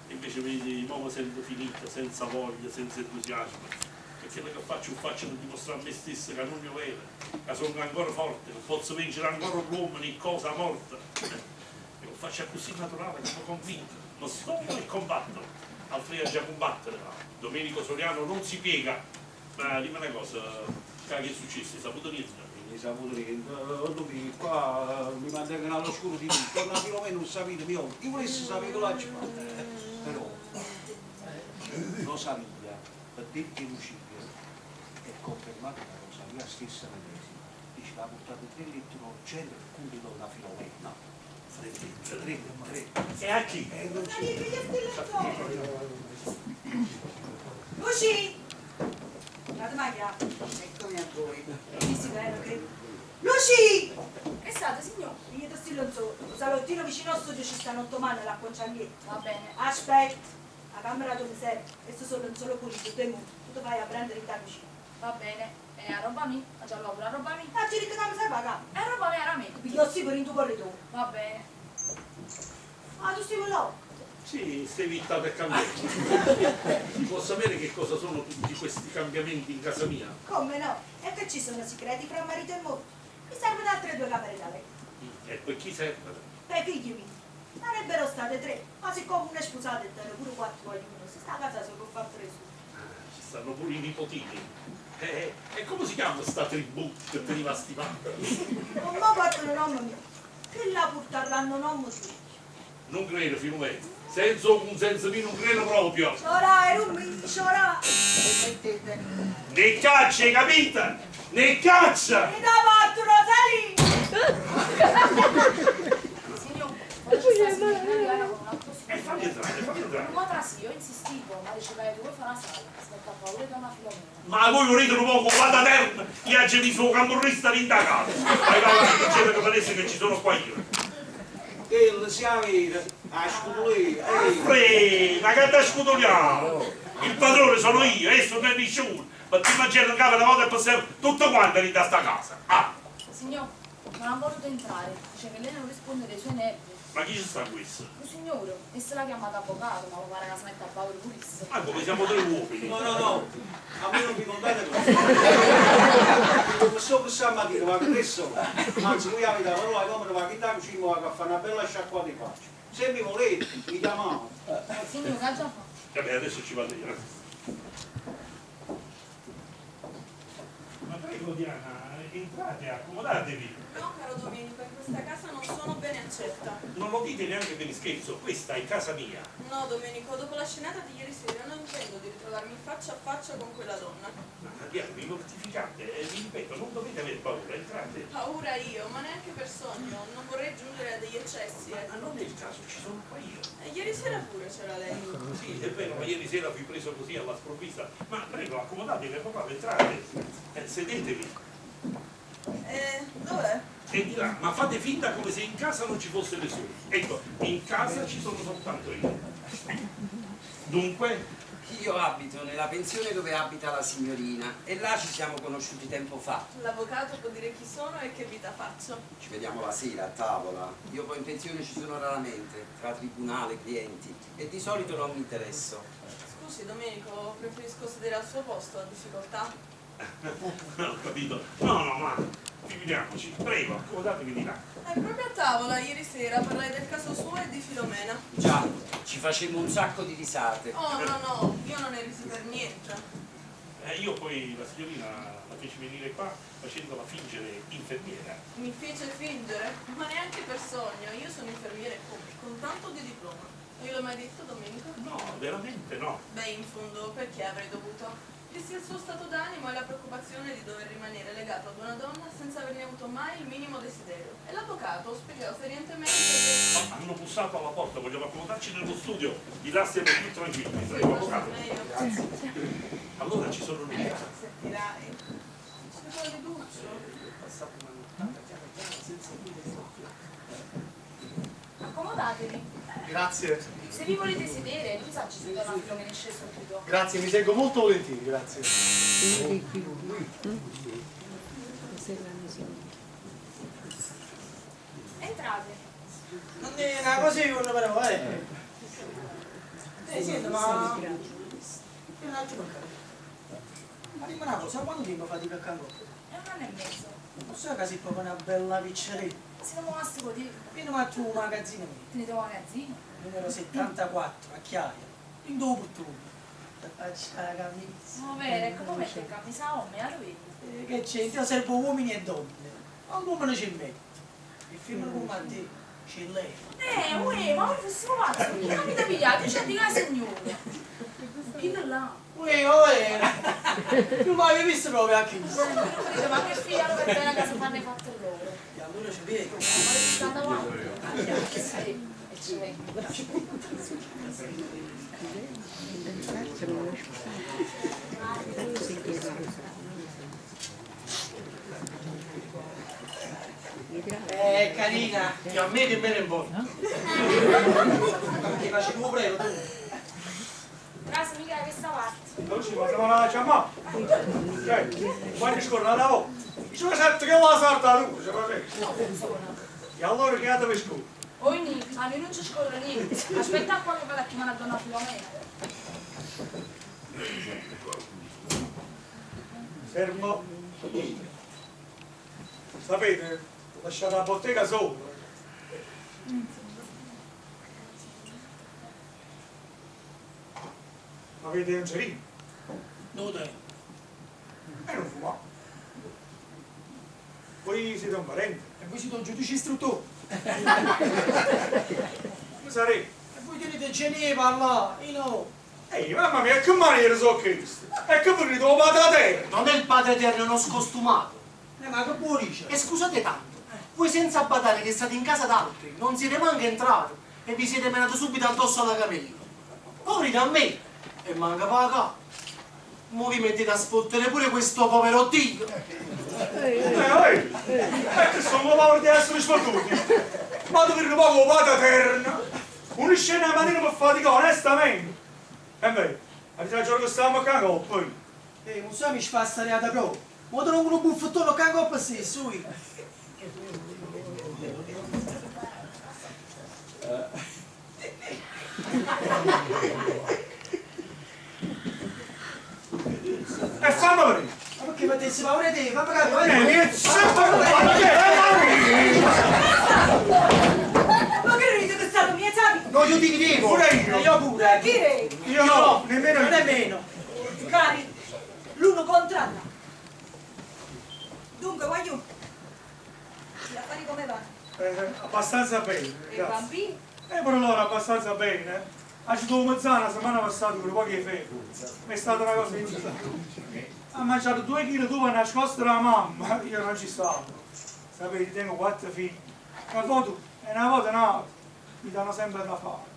E invece vedi, l'uomo sento finito, senza voglia, senza entusiasmo. E quello che faccio per dimostrare a me stesso che non è vero, che sono ancora forte, non posso vincere ancora l'uomo né cosa morta. E lo faccio così naturale, sono convinto. Non sto e combatto. Alfredo già combattere. Domenico Soriano non si piega. Ma dimmi una cosa, che è successo? Hai saputo niente? Mi saputo niente, qua mi mantengono allo scuro di tutto, torna a Filomena non sapete mio, io volessi sapere cosa ci fa, però Rosalia, per dirti Lucidia, è confermata da Rosalia stessa medesima, dice che ha portato 3 litri d'orgello e punto donna Filomena, 3. E a chi? Non c'è. Luci! Guarda Maria, Eccomi a voi. chi si vede che... Luci! Che state, signor? Io ti stilo un salottino vicino al studio ci stanno 8 mani la conciaglietta. Va bene. Aspetta, la camera dove sei? Questo sono un solo pulito, tu tu vai a prendere il camicino. Va bene. E a roba mia? A già pure a roba mia? Ah, ci dico come sai pagare? E a roba mia era mia. Io sì per in tuo corridoio. Va bene. Ah, tu stai là? Sì, sei vittato e cambiato. Posso sapere che cosa sono tutti questi cambiamenti in casa mia? Come no? E che ci sono segreti fra marito e moglie? Mi servono altre 2 camere da letto. E poi chi serve? Per figli miei. Sarebbero state 3, ma siccome una è sposata e te ne pure 4 vogliono, si sta a casa se può far preso. Ci stanno pure i nipotini. E come si chiama sta tribù che veniva stimata? Non mi ha fatto un nome mio. Che la porteranno nome su. Non credo, Filomeno. Senza un sensomino non credo proprio. Ora, non mi ora. Mettete. Ne caccia, hai capito? Ne caccia! Mi dà fatto Rosalì! Signor, poi ci sta signora con un altro E fammi entrare, fammi entrare. Ma tra sì, io insistito, ma diceva che vuoi fare una sala, aspetta paura di una Filomena. Ma voi volete un poco vada terra, io oggi mi sono camorrista in da casa. Vai, dicete che paresse che ci sono qua io. Che si avete a scudolire, Ma che te scudoliamo? Il padrone sono io, esso non è nessuno. Ma ti immagini che una volta e passiamo tutto quanto lì da sta casa. Ah, Signor, ma non ha voluto entrare, dice che lei non risponde dei suoi nervi. ma chi ci sta questo? Un signore, e se l'ha chiamato avvocato, ma lo pare che si metta a paura purissimo. Ma come siamo tre uomini? No, a me non mi contate così. Non so che stamattina, ma adesso, anzi, voi avete la parola come va a cucina, va a fare una bella sciacquata di faccia. Se mi volete, mi chiamate. Signor, che ha già fatto? Vabbè, adesso ci vado io. Ma prego Diana, entrate, accomodatevi. No, caro Domenico, in questa casa non sono bene accetta. Non lo dite neanche per scherzo, questa è casa mia. No, Domenico, dopo la scenata di ieri sera non intendo di ritrovarmi faccia a faccia con quella donna. Ma Diana, vi mortificate, vi ripeto, non dovete avere paura, entrate. Paura io, ma neanche per sogno, non vorrei giungere a degli eccessi. Ma non è il caso, ci sono qua io. E ieri sera pure c'era lei. Sì, è vero, ma ieri sera fui preso così alla sprovvista. Ma prego, accomodatevi, avvocato, entrate. Sedetevi. Dov'è? E di là, ma fate finta come se in casa non ci fosse nessuno. Ecco, in casa ci sono soltanto io. Dunque, Io abito nella pensione dove abita la signorina e là ci siamo conosciuti tempo fa. L'avvocato può dire chi sono e che vita faccio. Ci vediamo la sera a tavola. Io poi in pensione ci sono raramente, tra tribunale, clienti, e di solito non mi interesso. Scusi, Domenico, preferisco sedere al suo posto, ha difficoltà? non ho capito. No, ma figuriamoci, prego, accomodatevi di là. È proprio a tavola, ieri sera parlai del caso suo e di Filomena. Già, ci facemmo un sacco di risate. Oh, no, io non ne risi per niente. Io poi la signorina la feci venire qua facendola fingere infermiera. Mi fece fingere, ma neanche per sogno, io sono infermiere con tanto di diploma. Non gliel'ho mai detto, Domenico? No, veramente no. Beh, in fondo, perché avrei dovuto? Dissi il suo stato d'animo e la preoccupazione di dover rimanere legato ad una donna senza averne avuto mai il minimo desiderio. E l'avvocato spiegò serientemente che... Hanno bussato alla porta, vogliamo accomodarci nello studio. Di là stiamo più tranquilli, prego, avvocato. Meglio. Allora ci sono lui. Sentirai. C'è quello di Duccio. Accomodatevi. Grazie, Se vi volete sedere, lui sa ci sono una Filomena esce subito. grazie, mi seguo molto volentieri, grazie. Entrate. Non è una cosa che uno però, senti, ma... Io un attimo, ma dimmi una cosa, quanto tempo fate per Cangotto? È un anno e mezzo. Non so che sei proprio una bella picceretta. Siamo mastico di... Vieni ma tu un magazzino mio, Tenete un magazzino. numero 74, a Chiaia, in dove portone. Ti faccio la camicia. Va bene, come mette il camisa a me, lo vedi? Che c'è? Io servo uomini e donne. Ma come ne ci metto? Il film come te, c'è lei. Uè, ma noi fossimo pazzi, non capite pigliati, c'è di casa signore. Chi là? Tu mi avevi visto proprio a chi? Ma che figlio per te la casa fanno fatte loro? E allora ci vedi. Ma sta davanti? Sì, e ci vengo. Carina, che a me che me ne importa. Ti facevo prego tu. Grazie mica da questa parte. Non si fa la chiamata. Quando scorre la volta. Ci sono 7 che la sarta tu, se così. No, funziona. E allora che dove scorre? Ogni, ma noi non ci scorre niente. Aspetta qua che vado a chiamare a donna Filomena. Fermo. Sapete, lasciate la bottega sopra. Avete un cerino? Non te. E non fumate. Voi siete un parente. E voi siete un giudice istruttore. Come sarete? E voi vedete Geneva là, io no. Ehi, mamma mia, che maniere sono queste? E che volete, lo padre a terra? Non è il padre eterno, è uno scostumato. Ma che buon dice? E scusate tanto, voi senza badare che state in casa d'altri, non siete manco entrati e vi siete menati subito addosso alla cameriera. Poveri da me, e manca paga. Mo vi mettete a sfottere pure questo povero Dio. Che sono poveri di essere sfottuti. Ma dove un poco padre eterno? Una scena di mattina per faticare, onestamente. E beh, avete ragione che stavamo a cagare, poi. Non so mi fa stare ad proprio. Ma tu non uno buffettone che coppa stesso, io. E fammi vedere. Ma perché mi avessi paura di te? Fammi capire. Vieni, sempre Ma che ride che stato mia sapi? No, io ti vedevo. Pure io. Io pure. Chi re? Io no, nemmeno io. Nemmeno. Cari, l'uno contro l'altro. Dunque, voglio. Gli affari come vanno? Abbastanza bene, E i grazie. bambini? Per loro abbastanza bene. Ha avuto mezz'anno la settimana passata con pochi ferie. È stata una cosa incredibile. Ha mangiato 2 kg d'uva nascosta dalla mamma, io non ci stavo. Sapete, tengo 4 figli. Una foto e una volta no, mi danno sempre da fare.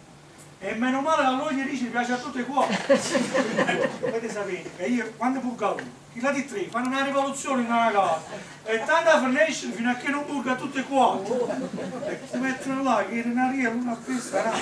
E meno male la loro gli dice mi piace a tutti i cuori. Potete sapere che io quando purgavo, i lati 3 fanno una rivoluzione in una casa e tanta finisce fino a che non purga tutti i cuori. E si mettono là che in aria l'uno a questa, no?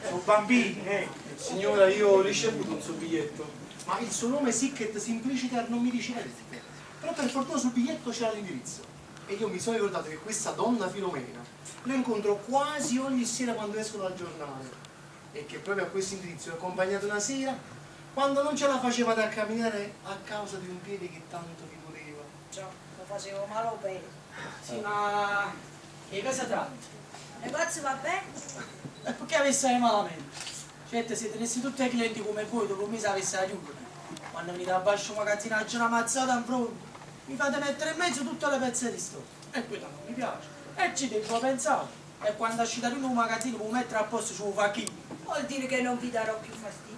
Sono bambini, Signora, io ho ricevuto un suo biglietto, ma il suo nome Sicket Simpliciter non mi dice niente. Però per fortuna sul biglietto c'era l'indirizzo. E io mi sono ricordato che questa donna Filomena la incontro quasi ogni sera quando esco dal giornale. E che proprio a questo indirizzo l'ho accompagnata una sera quando non ce la facevate a camminare a causa di un piede che tanto vi voleva. Già, lo facevo male o bene. Sì, ma che cosa tratta? Il negozio va bene? E perché avesse malamente? Certo, se tenessi tutti i clienti come voi, dopo un mese avesse aiuto. Quando venite a bascio un magazzinaggio una mazzata in fronte, mi fate mettere in mezzo tutte le pezze di sto. E quello non mi piace. E ci devo pensare. E quando uscite in un magazzino può mettere a posto su un facchino. Vuol dire che non vi darò più fastidio.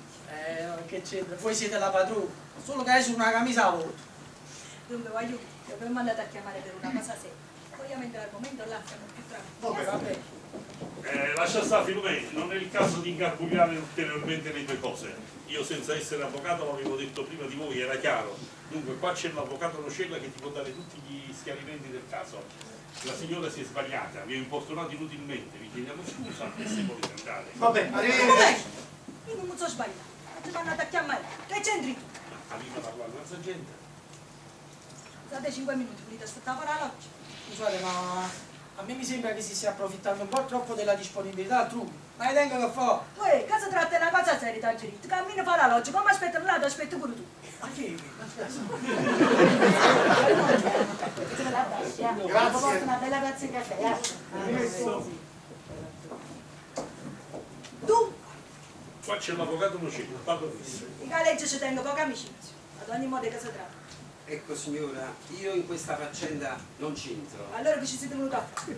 Che c'entra? Voi siete la padrona. Solo che hai su una camicia a volta. Dunque, voglio, vi avevo mandato a chiamare per una cosa seria. Poi mentre l'argomento là siamo più tranquilli. Vabbè. Lascia stare Filomena, non è il caso di ingarbugliare ulteriormente le tue cose. Io senza essere avvocato l'avevo detto prima di voi, era chiaro. Dunque qua c'è l'avvocato Nocella che ti può dare tutti gli schiarimenti del caso. La signora si è sbagliata, vi ho importunato inutilmente, vi chiediamo scusa e se volete andare. Vabbè, Vabbè, io non mi sono sbagliato. Ti sono andata a chiamare. Che c'entri tu? Arriva a parlare un'altra gente. State 5 minuti, volete aspettare la oggi? Scusate, ma a me mi sembra che si stia approfittando un po' troppo della disponibilità altrui. Ma io tengo che fa? Poi, cosa tratta una cosa seria, Tangerito? Cammina fa la loggia, come aspetta là, ti aspetti pure tu. Ma che? Grazie. Una bella tazza di caffè, Tu? Qua c'è l'avvocato Nocella, parlo fisso. In galleggia ci tengo poca amicizia. Ad ogni modo che si tratta. Ecco signora, io in questa faccenda non c'entro. Allora che ci siete venuti a fare?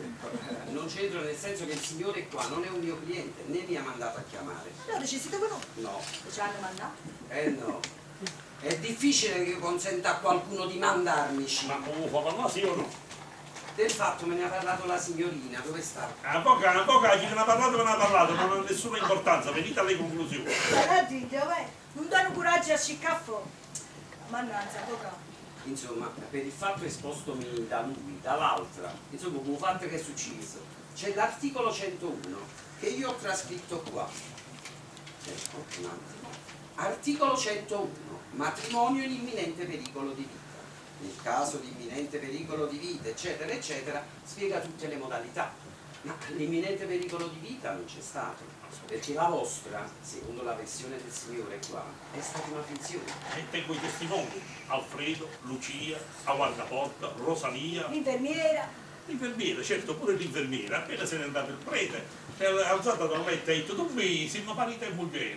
Non c'entro nel senso che il signore qua non è un mio cliente, né mi ha mandato a chiamare. Allora ci siete venuti? No. Ci hanno mandato? No. È difficile che io consenta a qualcuno di mandarmici. Ma come fa parlare sì o no? Del fatto me ne ha parlato la signorina, dove sta? Avvocato, chi me ne ha parlato, non ha nessuna importanza, venite alle conclusioni. Guardate, dov'è? Non danno coraggio a sciccafo. Mannaggia, avvocato. Insomma, per il fatto espostomi da lui, dall'altra, insomma, come fatto che è successo, c'è l'articolo 101 che io ho trascritto qua. Ecco, un attimo. Articolo 101, matrimonio in imminente pericolo di vita. Nel caso di imminente pericolo di vita, eccetera, eccetera, spiega tutte le modalità. Ma l'imminente pericolo di vita non c'è stato, perché la vostra, secondo la versione del signore qua, è stata una finzione. E tengo i testimoni, Alfredo, Lucia, a guardaporta, Rosalia. L'infermiera. L'infermiera, certo, pure l'infermiera, appena se n'è andato il prete, è alzata dal letto e ha detto, dormi, siamo marito e moglie.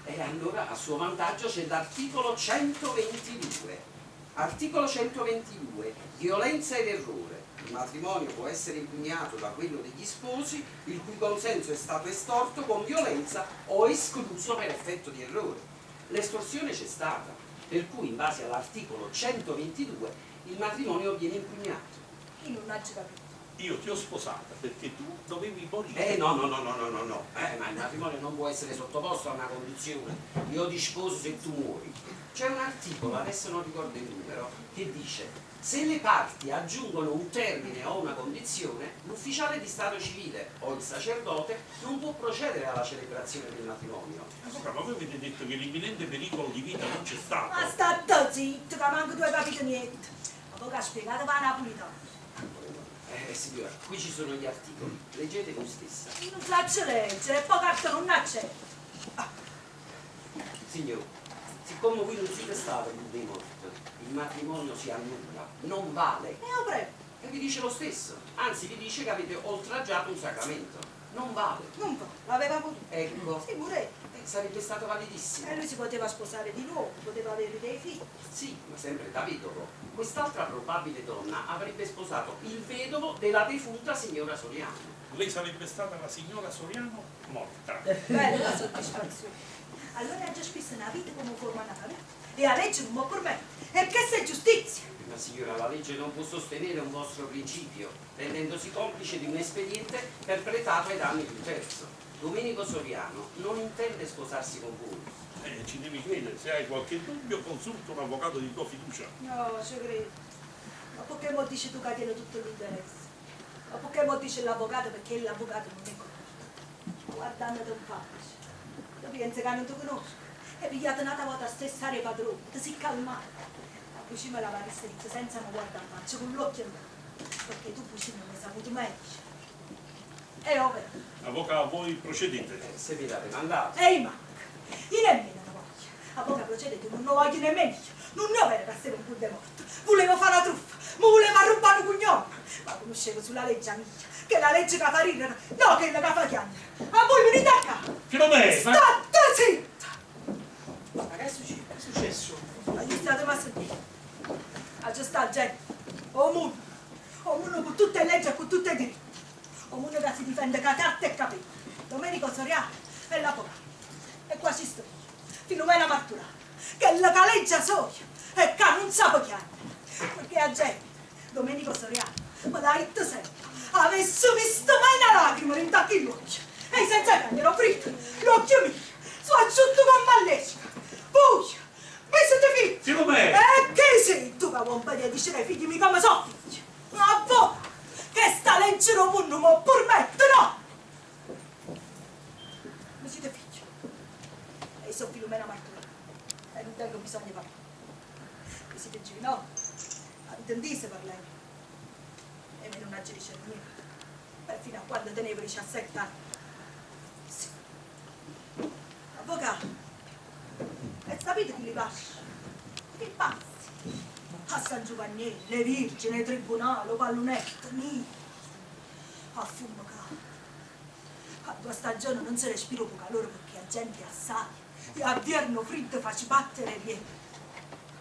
E allora a suo vantaggio c'è l'articolo 122. Articolo 122, violenza ed errore. il matrimonio può essere impugnato da quello degli sposi il cui consenso è stato estorto con violenza o escluso per effetto di errore. L'estorsione c'è stata, per cui in base all'articolo 122 il matrimonio viene impugnato. Io non ho capito. Io ti ho sposata perché tu dovevi morire. No. Ma il matrimonio non può essere sottoposto a una condizione. Io ti sposo se tu muori. C'è un articolo, adesso non ricordo il numero, che dice: se le parti aggiungono un termine o una condizione, l'ufficiale di stato civile o il sacerdote non può procedere alla celebrazione del matrimonio. Allora, ma voi avete detto che l'imminente pericolo di vita non c'è stato. Ma sta zitto, che manco tu hai capito niente. Avvocato, spiegate per la napolitana. Signora, qui ci sono gli articoli, leggete voi stessa. Io non faccio leggere, e poi carta non c'è. Signore, siccome voi non siete stati dei morti, il matrimonio si annulla, non vale. E io prego. E vi dice lo stesso, anzi vi dice che avete oltraggiato un sacramento. Non vale. Non va, l'aveva voluto. Ecco, Sì, pure. sarebbe stato validissimo. E lui si poteva sposare di nuovo, poteva avere dei figli. Sì, ma sempre da vedovo. Quest'altra probabile donna avrebbe sposato il vedovo della defunta signora Soriano. Lei sarebbe stata la signora Soriano morta. Bella soddisfazione. Allora ha già spesso una vita come forma una famiglia. E la legge non può permettere. E che se giustizia? Ma signora, la legge non può sostenere un vostro principio, rendendosi complice di un espediente perpetrato ai danni di un terzo. Domenico Soriano non intende sposarsi con voi. Ci devi credere, se hai qualche dubbio consulta un avvocato di tua fiducia. No, ci credo. Ma perché mo dici tu che tiene tutto l'interesse? Ma perché mo dice l'avvocato? Perché l'avvocato non è conosciuto. Guardandoti un po'. Tu pensi che non ti conosco? E pigliate un'altra volta a stessare padrone, ti si calmare. Ma poi ci me la varissezza senza non guardare in faccia, con l'occhio in mano. Perché tu poi non hai saputo meglio. E ove? Avvocato, voi procedete. Se vi l'avete mandato. Ehi, ma io nemmeno la voglio. Avvocato procedete, non lo voglio nemmeno io. Non ne ho per essere un pur de morto. Volevo fare la truffa, ma voleva rubare un cognome. Ma conoscevo sulla legge mia, che la legge che fa ridere, no che la fa chiamare. A voi venite a casa. Filomena! State zitta! Ma che è successo? Che è successo? Aiutate a sentire. A già sta gente. Ognuno con tutte le leggi e con tutti i diritti. Ognuno che si difende con carta e capelli. Domenico Soriano e l'avvocato. E qua ci sto io. Filomena Marturano. Che la caleggia soia e che non sa chiamare. Perché la gente, Domenico Soriano, ma da it sempre, avesse visto mai una lacrima in tacchi gli occhi. E senza che ero fritto, l'occhio mio, su asciutto con mallecita. Voi, mi siete figli. Filomena! E che sei tu che vuoi impedire di dire ai figli mica come sono figli? Ma voi, che sta legge non può permettere, no? Mi siete figli. E io sono Filomena Marturano. E non tengo bisogno di parlare. Mi siete giovinoti. Intendise per lei. E me non aggirisce niente. Per fino a quando tenevo 17 anni. Sì. Avvocato. E sapete chi li passa? I pazzi. A San Giovannello, le Virgini, il Tribunale, Pallonetto, Nino. A Fumoca. A 2 stagioni non si respira più calore perché la gente è assai. E a vierno freddo faccio battere e viene.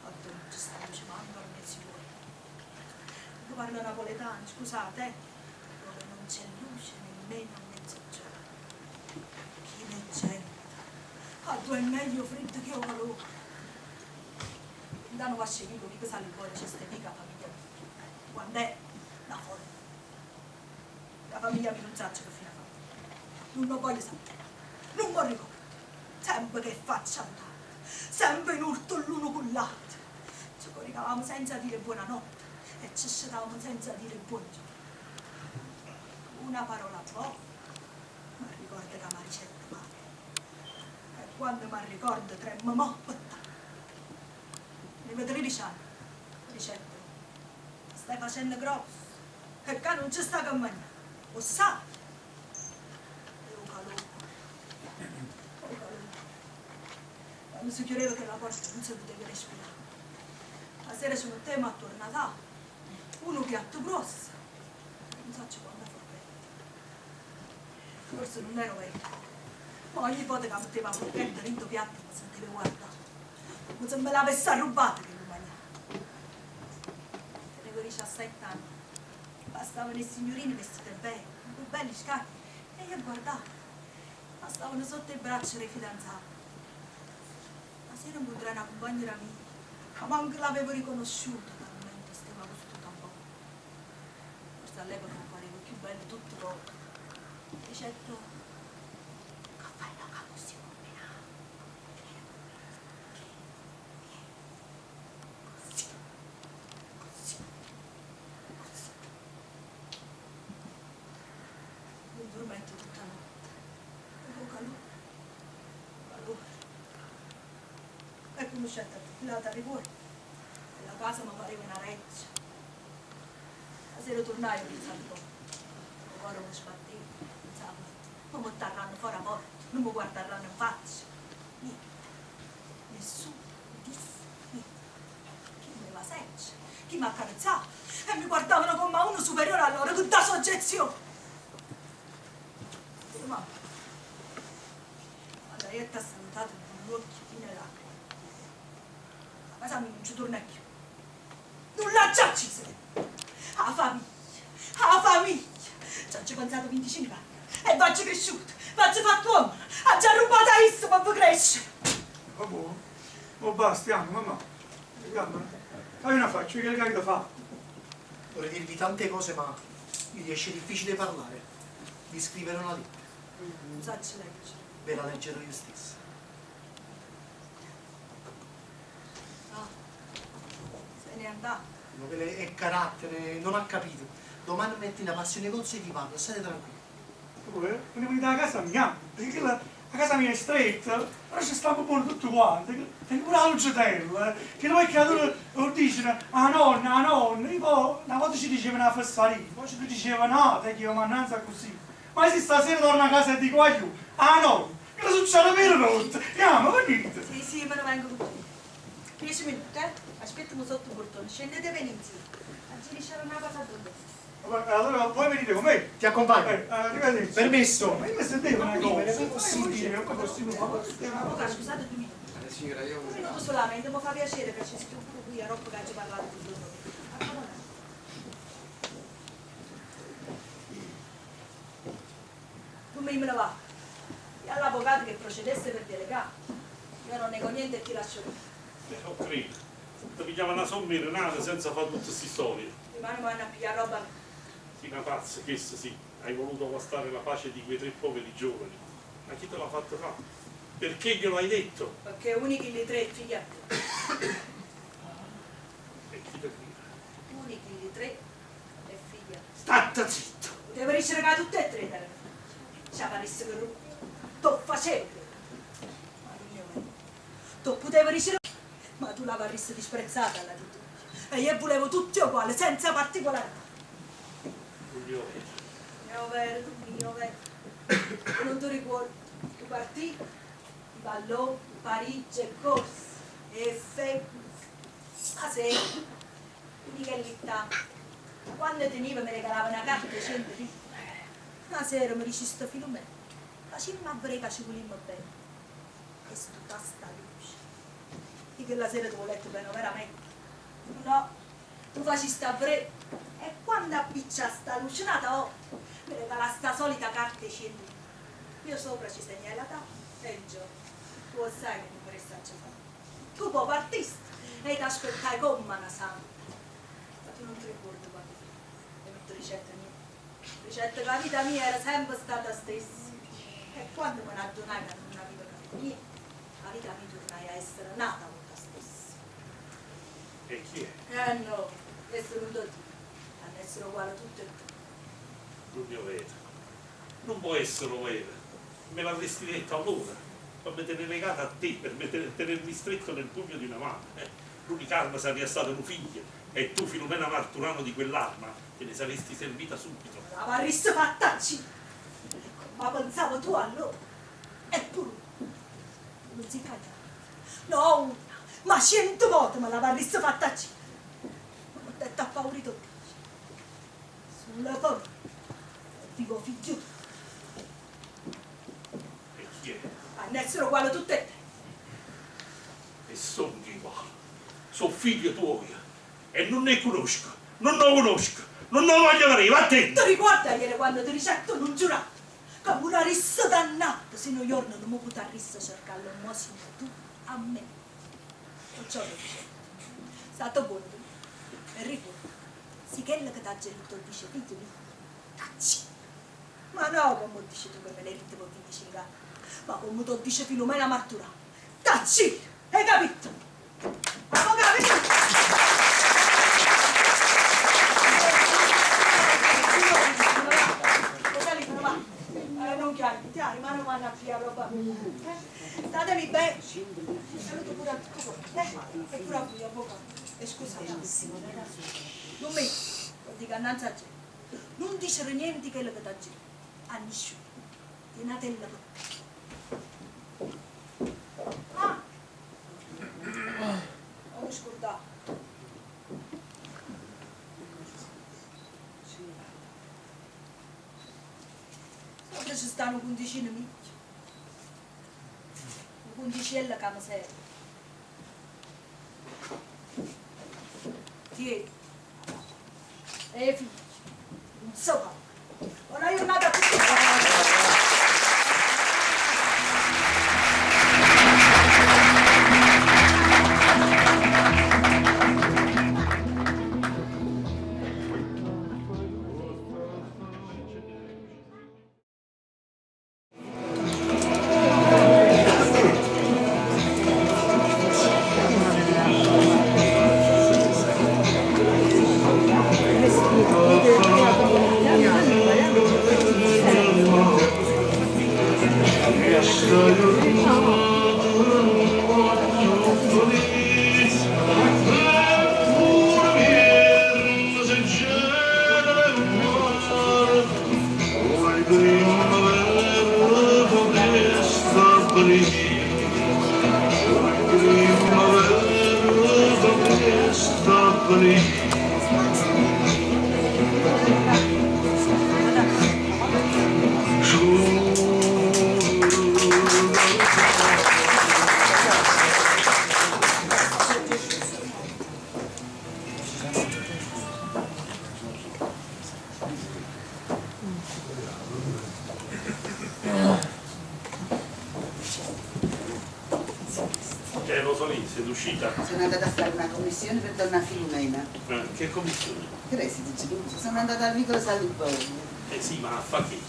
A te non ci stanno cimando al mezzo voi. Io parlo napoletano, scusate, dove non c'è luce nemmeno a mezzogiorno. Chi ne gente? A 2 è meglio freddo che io calore. Non va a scegliere che sa buone c'è sta mica famiglia mia. Quando è? Da fuori. La famiglia mia non sa che fine fa. Non lo voglio sapere. Non mi ricordo. Sempre che faccia andare. Sempre in urto l'uno con l'altro. Ci coricavamo senza dire buonanotte e ci scetavamo senza dire buongiorno. Una parola poco, ma ricordo che mi ricetta male. E quando mi ricordo tremmo moppa. Avevo 13 anni, ricette. Stai facendo grosso. E qua non ci sta che mangiare. Lo sai? E un calore. Quando si chiudeva che la porta non si poteva respirare. La sera ci mettiamo attorno a tavola. Uno piatto grosso. Non so quanta forchetta. Forse non ero vecchia. Ma ogni volta che metteva la forchetta dentro piatto mi sentivo guardare. Ma se me l'avesse rubata che non mangiava. Tenevo 17 anni. Passavano i signorini vestiti bene, con belli scacchi, e io guardavo. Stavano sotto il braccio dei fidanzati. Ma se non potrei una compagna mia, ma manco l'avevo riconosciuta talmente stava costruita un po'. Forse all'epoca mi pareva più bello tutto poco. E certo, che fai la capo si combina? Così. Mi dormento tutta la notte. E conoscete la fuori e la casa mi pareva una reggia. La sera tornai e pensavo, ora mi sbattevo, pensavo, non mi terranno fuori a morte, non mi guarderanno in faccia. Niente, nessuno mi disse niente. Chi mi aveva seccia, chi mi accarezzava e mi guardavano come uno superiore a loro, tutta soggezione. Ma quando io ti ho salutato con gli occhi pieni di lacrime, la casa non ci torna più. Non l'ha già uccisa. La famiglia. Ci ho pensato 25 anni. E vacci cresciuto, vacci fatto uomo. Ha già rubato a isso per crescere. Vabbè, oh basta, mamma. Fai una faccia, che le cari da fare? Vorrei dirvi tante cose, ma mi riesce difficile parlare. Vi scrivere una lettera. Non sacci leggere. Ve la leggerò io stesso. No, se n'è andato. Ma quello è carattere, non ha capito. Domani metti la passione cozzo e ti parlo, state tranquillo. Volevo venire a casa mia, perché la casa mia è stretta, però ci stiamo buoni tutti quanti. Tengo pure la lucetella, che noi creature lo dicono a nonna, e poi una volta ci dicevano la fesseria, poi ci dicevano no, te che mannanza così. Ma se stasera torno a casa e dico aiuto, nonna, che la succede per notte? Andiamo, venite. Sì, me ne vengo con te. 10 minuti, aspettami sotto il portone, scendete e venite. Oggi c'era una cosa a dove. Allora vuoi venire con me? Ti accompagno. Arrivederci. Permesso. Ma io mi sentivo una Prima, cosa. non è possibile. Ora, scusate 2 minuti. Signora, io... Un minuto solamente, mi fa piacere che ci sia pure qui a Rocco che ci parlato di tutto. Come me ne va? E all'avvocato che procedesse per delegato. Io non nego niente e ti lascio lì. Ho capito. Ti pigliava una somma renata senza fare tutte queste storie. Rimane vanno a pigliare roba. Sì, una pazza, questo sì. Hai voluto guastare la pace di quei 3 poveri giovani. Ma chi te l'ha fatto fare? Perché glielo hai detto? Perché unichi li 3 figli a te. E chi per dire? Unichi li 3 e figli a te. Statta zitto! Potevo ricercare tutte e 3 dalle figlie. Ci apparisse per rubo. Tu facevi. Ma non io me. Tu potevo ricercare. Ma tu la varrisse disprezzata alla di tutti. E io volevo tutti uguali, senza particolarità. Mio vero, tu mio vero. E non ti ricordi. Tu partì, ti ballò, Parigi e corsi. E femmine. A sera. Quindi che littà. Quando teniva mi regalava una carta e 100 lì. Una sera mi dice sto Filomena. Facemmo a brega ci volimmo bene. E tutta sta luce. Di quella sera ti ho letto bene, veramente. No, tu faci sta brega. E quando appiccia sta lucinata, oh, mi regala sta solita carta e 100 lì. Io sopra ci segnai la data e il giorno. Tu lo sai che tu vorresti fare. Tu poi partiste e ti aspettai come una santa. Ma tu non ti ricordi quando e non ti ricetta niente. Ricetta che la vita mia era sempre stata stessa. E quando me ne adonai che non avevo capito niente, la vita mi tornai a essere nata con la stessa. E chi è? No, questo non lo dico. Hanno essere uguali tutte e due. Giulio Veta. Non può essere vero. Me l'avresti detto allora, per me tenere legata a te, per me tenermi stretto nel pugno di una mano. L'unica arma sarebbe stata un figlio, e tu, Filomena Marturano, di quell'arma, te ne saresti servita subito. La varrisse fattacci! Ma pensavo tu allora, eppure non si caglia. No, una, ma 100 volte me la varrisse fattacci! Ma ho detto appaurito te. Sulla porta, vivo figlio. E chi è? Hanno essere uguali tutte e tre. E sono uguali. Sono figlio tuo e non ne conosco, non lo conosco, Non lo voglio vedere, va attento! Ti ricorda ieri quando ti ricetto non giurato? Che una rissa dannata, se non giorno non mi potrà rissa cercarlo, ma sì, tu a me. Perciò lo dice. Stato buono tu. E ricorda, si quella che ti ha gelito dice, figlio mio, tacci. Ma no, come dici tu che me ne rite per 25 anni, ma come tu dice Filomena Martura, tacci, hai capito? Ma capito? Non chiari, ma non vanno a fare roba. Statemi bene. Saluto pure a tutti. E pure a voi, avvocato. E scusate. Non mi dico annanzi a te. Non dicere niente di quello che ti ha detto. A nessuno. Di Natella. Ah! Ho scordato. Ora ci stanno 15 nemici. Una 15ella che mi serve. Tieni. E figlio. Non so. Buona giornata a tutti. Siete uscita? Sono andata a fare una commissione per donna Filomena. Che commissione? Presidi geloso, sono andata al Nicola Saliboni. Sì, ma fa che?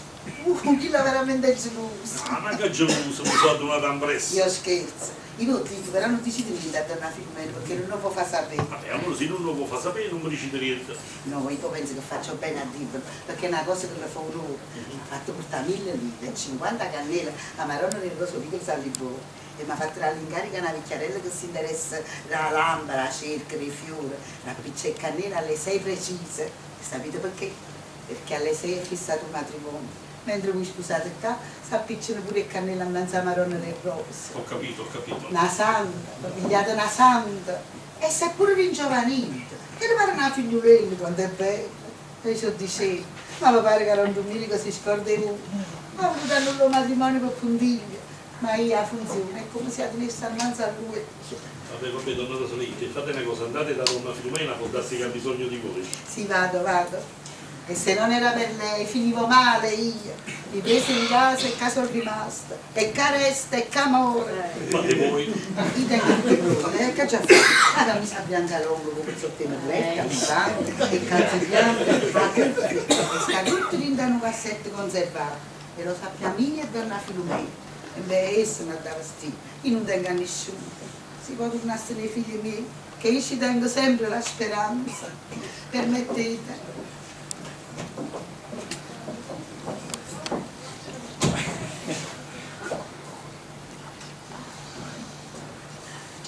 Chi l'ha veramente geloso? Ah, ma che geloso, mi sono donata impressa. Io scherzo. Io ho detto, però non ti ci devi da donna Filomena perché non lo può far sapere. Vabbè, allora se non lo può far sapere non mi dici niente. No, io penso che faccio bene a dirlo, perché è una cosa che le fa onore. Mi ha fatto portare 1000 lire, 50 cannelle a Maronna del Rosso Nicola Saliboni. E mi ha fatto l'incarica una vecchiarella che si interessa alla lamba, la cerca, i fiori, una piccia cannella alle 6 precise. E sapete perché? Perché alle 6 è fissato il matrimonio. Mentre voi scusate qua, si appicciano pure cannella innanzi a Maronna del Rosso. Ho capito. Una santa, pigliata una santa. E se pure ringiovanito. Che ne pare una figliolella quando è bella. E io dicevo, ma mi pare che era un Domenico si scorda di lui. Ma ha voluto il loro matrimonio per puntiglio. Ma io funziona, è come se avesse innanzi a lui. Vabbè, donnata Solite, fate una cosa, andate da donna Filomena, può darsi che ha bisogno di voi. Sì, vado. E se non era per lei, finivo male io. Mi prese in casa e caso rimasto. E caresta e camore. Fate voi. Io tengo due cose, che già fa. La camisa bianca lunga con il sottomerletto, il sangue, e calze bianche, la cuffia. E sta tutto in un cassetto conservato. E lo sappiamo io e donna Filomena. E beh, essa mi dà vestito, io non tengo a nessuno, si può tornare nei figli miei, che io ci tengo sempre la speranza, permettete.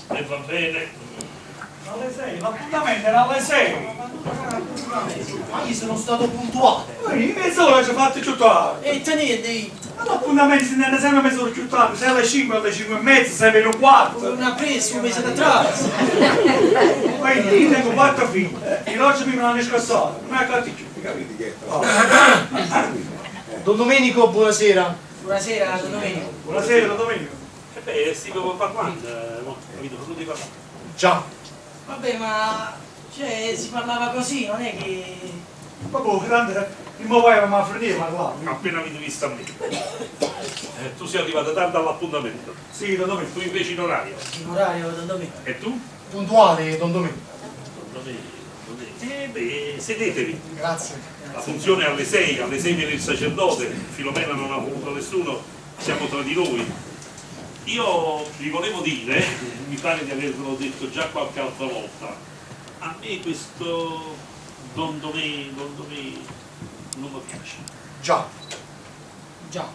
E va bene. Alle 6, l'appuntamento era alle 6. Ma io sono stato puntuale. In mezz'ora ci fate ciutare. E tenete, L'appuntamento si intende sempre mezz'ora ciutare, se alle 5, alle 5 e mezza, 6 meno un quarto. una presa un mese da atrás. Quindi io tengo 4 figli, i loro mi hanno scassato, non è cattivo, capite? Don Domenico, buonasera. Buonasera, Don Domenico. Buonasera, Don Domenico. E beh, stiamo parlando, capito, non ti parlare. Già. Vabbè, ma cioè, si parlava così, non è che Vabbè, tanto il mio pai mi ha finito di parlare. Appena avete visto a me. Tu sei arrivato tardi all'appuntamento. Sì, Don Domenico. Tu invece in orario. In orario, Don Domenico. E tu? Puntuale, Don Domenico. Beh, sedetevi. Grazie. La funzione è alle 6 viene il sacerdote, Filomena non ha voluto nessuno, siamo tra di noi. Io vi volevo dire, mi pare di avervelo detto già qualche altra volta, a me questo Don Domè non mi piace. Già. Già.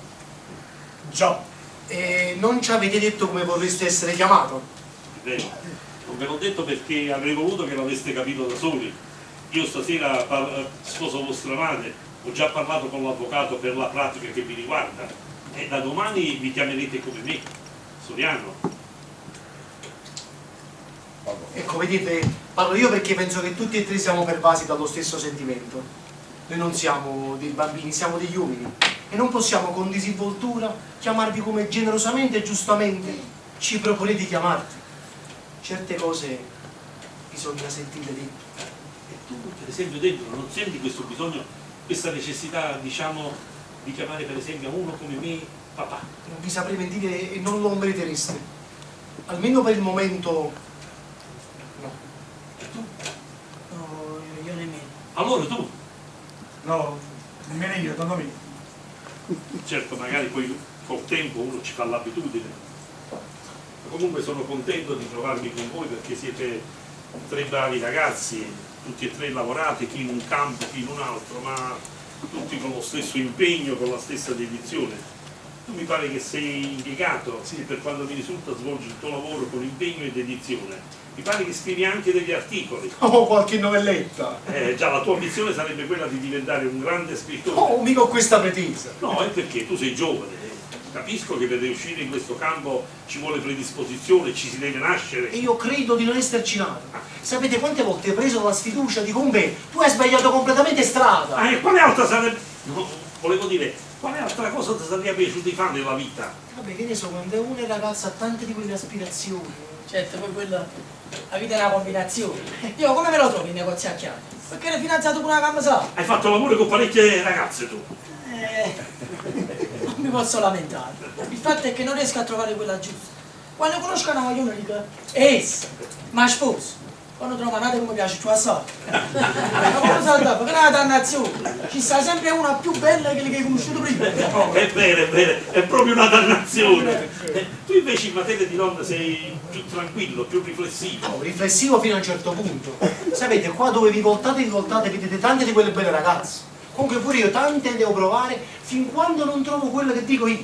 Già. E non ci avete detto come vorreste essere chiamato? È vero, non ve l'ho detto perché avrei voluto che l'aveste capito da soli. Io stasera sposo vostra madre, ho già parlato con l'avvocato per la pratica che vi riguarda e da domani vi chiamerete come me, Soriano. Ecco, vedete, parlo io perché penso che tutti e tre siamo pervasi dallo stesso sentimento. Noi non siamo dei bambini, siamo degli uomini e non possiamo con disinvoltura chiamarvi come generosamente e giustamente ci proponete di chiamarti. Certe cose bisogna sentire dentro. E tu, per esempio, dentro non senti questo bisogno, questa necessità, diciamo, di chiamare per esempio a uno come me papà? Non vi saprei mentire e non lo meritereste. Almeno per il momento no. E tu? No, io nemmeno. Allora tu? No, nemmeno io, Don Domenico. Certo, magari poi col tempo uno ci fa l'abitudine. Ma comunque sono contento di trovarmi con voi perché siete tre bravi ragazzi, tutti e tre lavorate, chi in un campo, chi in un altro, ma tutti con lo stesso impegno, con la stessa dedizione. Tu mi pare che sei impiegato, sì, per quanto mi risulta svolgi il tuo lavoro con impegno e dedizione. Mi pare che scrivi anche degli articoli. Oh, qualche novelletta. Già, la tua ambizione sarebbe quella di diventare un grande scrittore. Oh, mica ho questa pretesa. No, è perché tu sei giovane. Capisco che per riuscire in questo campo ci vuole predisposizione, ci si deve nascere. E io credo di non esserci nato. Sapete quante volte hai preso la sfiducia di con me? Tu hai sbagliato completamente strada. Ah, e quale altra sarebbe... No, volevo dire, quale altra cosa ti sarebbe piaciuto di fare nella vita? Vabbè, che ne so, quando uno è ragazzo ha tante di quelle aspirazioni. Certo, poi quella, la vita è una combinazione. Io come me lo trovi in negozio a chiave? Perché ero fidanzato con una camisa. Hai fatto l'amore con parecchie ragazze tu. Non mi posso lamentare. Il fatto è che non riesco a trovare quella giusta. Quando conosco una magliona dico, essa, ma sposo. Quando trovo una come piace, tu assai. Ma come salta? Perché è una dannazione. Ci sta sempre una più bella che hai conosciuto prima. È vero, è proprio una dannazione. Tu invece in materia di donna sei più tranquillo, più riflessivo. No, riflessivo fino a un certo punto. Sapete, qua dove vi voltate vedete tante di quelle belle ragazze. Comunque pure io tante le devo provare fin quando non trovo quello che dico io.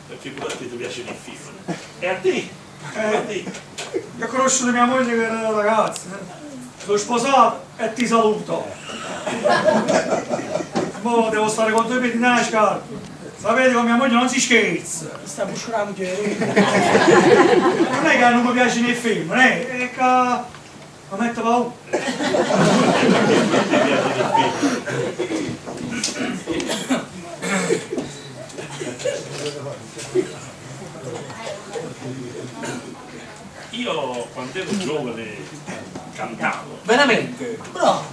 Perché pure a te ti piace il film. E a te? A te? Io ho conosciuto mia moglie che era ragazza. Sono sposato e ti saluto. Mo devo stare con due piedi nella scarpa. Sapete con mia moglie non si scherza. Sta buscando Non è che non mi piace nei film, è che mi mette paura. Io quando ero giovane cantavo. Veramente? bravo.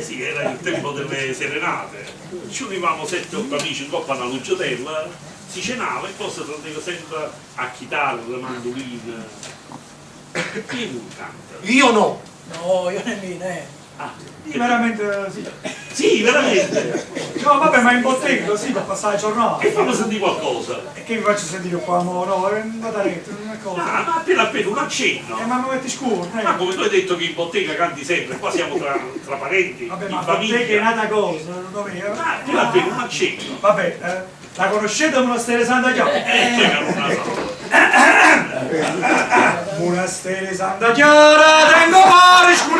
Sì, era il tempo delle serenate. Ci univamo 7-8 amici in coppa alla Luciotella, si cenava e poi si prendeva sempre a chitarra, mandolina. Chi non canta? Io no. No, io nemmeno, Veramente sì. Sì, veramente. No, vabbè, ma in bottega così per passare la giornata. E fammi sentire qualcosa. E che mi faccio sentire qua, mo? No, è un bataretto, una cosa. Ah, ma appena un accenno. Ma mi metti scuro, Ma come tu hai detto che in bottega canti sempre, qua siamo tra parenti, Vabbè, in ma bottega è famiglia. nata cosa, dove è? Ma appena un accenno. Vabbè, la conoscete il monastero Santa Chiara? Che non la so. Monastero Santa Chiara, tengo mare, scuro,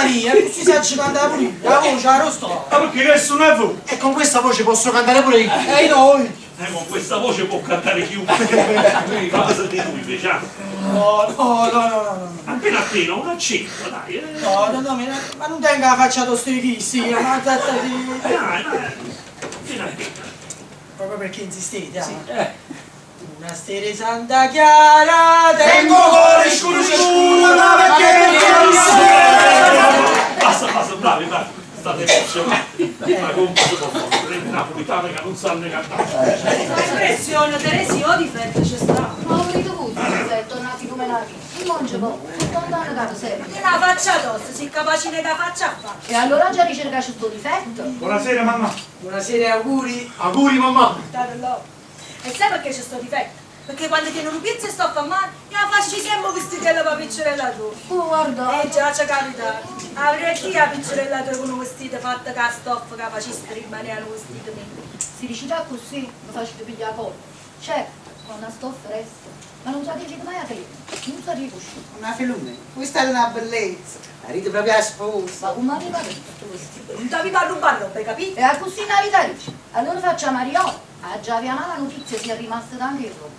Mamma mia, che si sa ci cantava pure io, la voce la rostola. Ma perché nessuno è voi? E con questa voce posso cantare pure io. E noi. Con questa voce può cantare chiunque. Fammi sentire tu invece. No. Appena un accenno, dai. No, ma non tenga la faccia tostrichissima, ma Dai, appena. proprio perché insistete, Sì. Una stella Santa Chiara, Tengo cuore scuro scuro, Basta, bravi, state emozionati. Ma comunque si può fare, il napolitano che non sanno cantare. Espressione, Teresio, difetto c'è stato. Ma ho venuto voi, se tornati come la vita. Il monge poco, tutto andando da sempre. Una faccia tosta, si capace che faccia a fare. E allora già ricercaci sto difetto? Buonasera mamma. Buonasera, auguri. Auguri mamma! State là. E sai perché c'è sto difetto? Perché quando tiene un pizzo e stoffa a mano, la facci sempre vestitella per piccerella tu. Oh, guarda. Già c'è capitato. Avrei chi la piccerella tu con un vestito fatto con la stoffa che faciste rimanere un vestito mio. Si recita così, lo facete pigliare a colpo. Certo, con una stoffa resta. Ma non sapete mai a te. Non sa riconoscere. Una Filomena, questa è una bellezza. La ride proprio a sposa. Ma come arriva tutto questo? Non ti avevi a rubare roba, capito? E a così una vita dice. Allora facciamo Mariolo. Ah già, via mala notizia sia rimasta da anche io.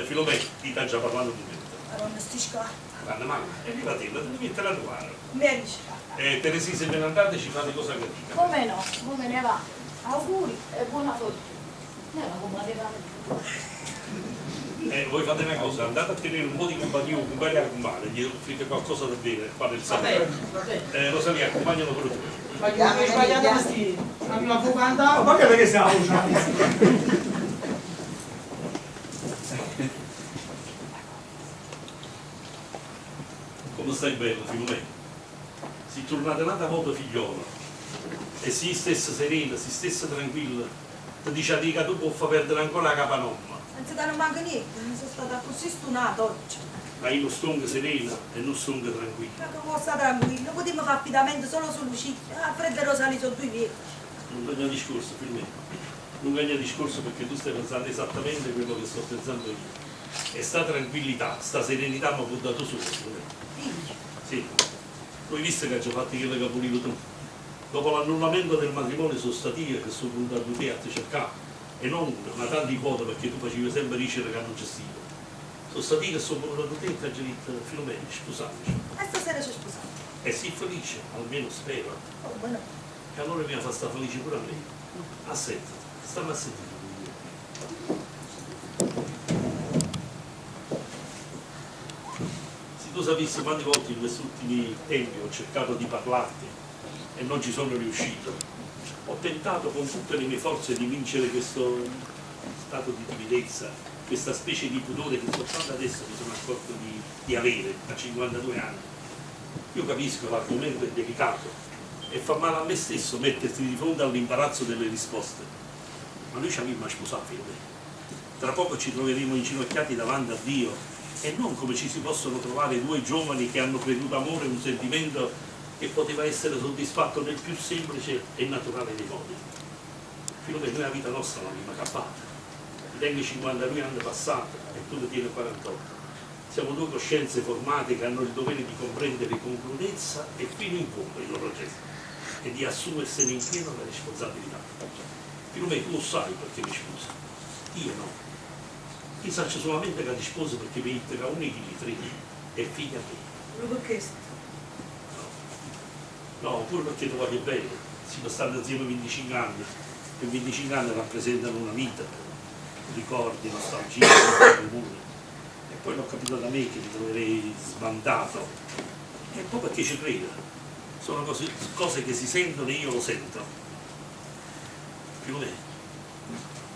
Filomena, ti sta già parlando di me. Ma non sti scala. Guarda mamma, è fratella, devi mettere a trovare. Vienici. Teresì, se ve ne andate ci fate cosa che dica. Come no? Come ne va? Auguri e buona fortuna. Come avevamo. Voi fate una cosa, andate a tenere un po' di compagnia con compagni a comare, gli offrite qualcosa da bere, fate il sapere. Rosalia, accompagnalo per tu. Hai sbagliato vestiti. Abbiamo fuoco andato. Ma che perché stiamo usando? Come stai bello, Filomena? Si tornate nata molto figliola e si stessa serena, si stessa tranquilla, ti dice a te che tu puoi far perdere ancora la capanoma. Anzi che non manca niente, mi sono stata così stunata oggi. Ma io non stongo serena e non stongo tranquilla. Ma come sta tranquillo, potremmo fare affidamento solo su Lucia. A Freddo e Rosalia sono due vecchi. Non cagna discorso, Filomena. Non cagna discorso perché tu stai pensando esattamente quello che sto pensando io. E sta tranquillità, sta serenità mi ha buttato su. Sì. Tu hai visto che hai già fatto quello che hai voluto tu. Dopo l'annullamento del matrimonio sono stati io che sono venuto a te a te cercare. E non una, ma tanti volte perché tu facevi sempre ricere che hanno gestito. Sono stati che sono venuto a te e ti hanno detto Filomena, sposateci. E stasera ci sposiamo. E sii felice, almeno spero. Oh, buono. E allora mi fa stare felice pure a me. Assettati, stammi a sentire. Se tu sapessi quante volte in questi ultimi tempi ho cercato di parlarti e non ci sono riuscito. Ho tentato con tutte le mie forze di vincere questo stato di timidezza, questa specie di pudore che soltanto adesso mi sono accorto di avere a 52 anni. Io capisco che l'argomento è delicato e fa male a me stesso metterti di fronte all'imbarazzo delle risposte. Ma noi ci abbiamo sposato, Filomena. Tra poco ci troveremo inginocchiati davanti a Dio e non come ci si possono trovare due giovani che hanno creduto amore, un sentimento che poteva essere soddisfatto nel più semplice e naturale dei modi. Filomena, noi la vita nostra l'abbiamo cappata. Io tengo 52 anni passati e tu ne tieni 48. Siamo due coscienze formate che hanno il dovere di comprendere con crudezza e fino in fondo il loro gesto e di assumersene in pieno la responsabilità. Filomena, tu lo sai perché mi sposi. Io no. Io saccio solamente che ti sposo perché mi integra unica di 3 e figlia mia. Proprio questo. No, pure perché ti voglio bene, siamo stati insieme 25 anni e 25 anni rappresentano una vita, ricordi, nostalgia, comune. E poi l'ho capito da me che mi troverei sbandato. E poi perché ci credo, sono cose che si sentono e io lo sento. Filomena,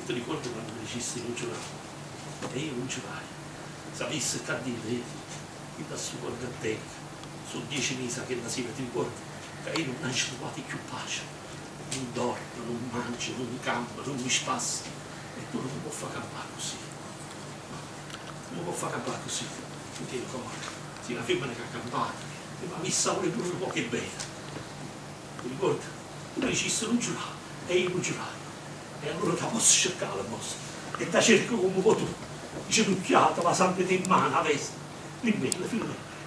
ti ricordo quando mi dicessi non ce l'hai? E io non ce l'hai. Sapessi che a dire, io da su guarda a te, su 10 mesi che la sera ti ricordi? Che io non ci trovati più pace, non dormo, non mangio, non campo, non mi spasso e tu non mi puoi far campare così, non mi puoi far campare così, tu ti ricordi, sì, la femmina che ha campato, ma mi sa pure pure un po' che bene, ti ricordi? Tu mi dicesti non giurare e io non giurai, e allora te la posso cercare la mossa e te cerco come vuoi tu, ginocchiata, la sangue in mano, la veste, dimmi,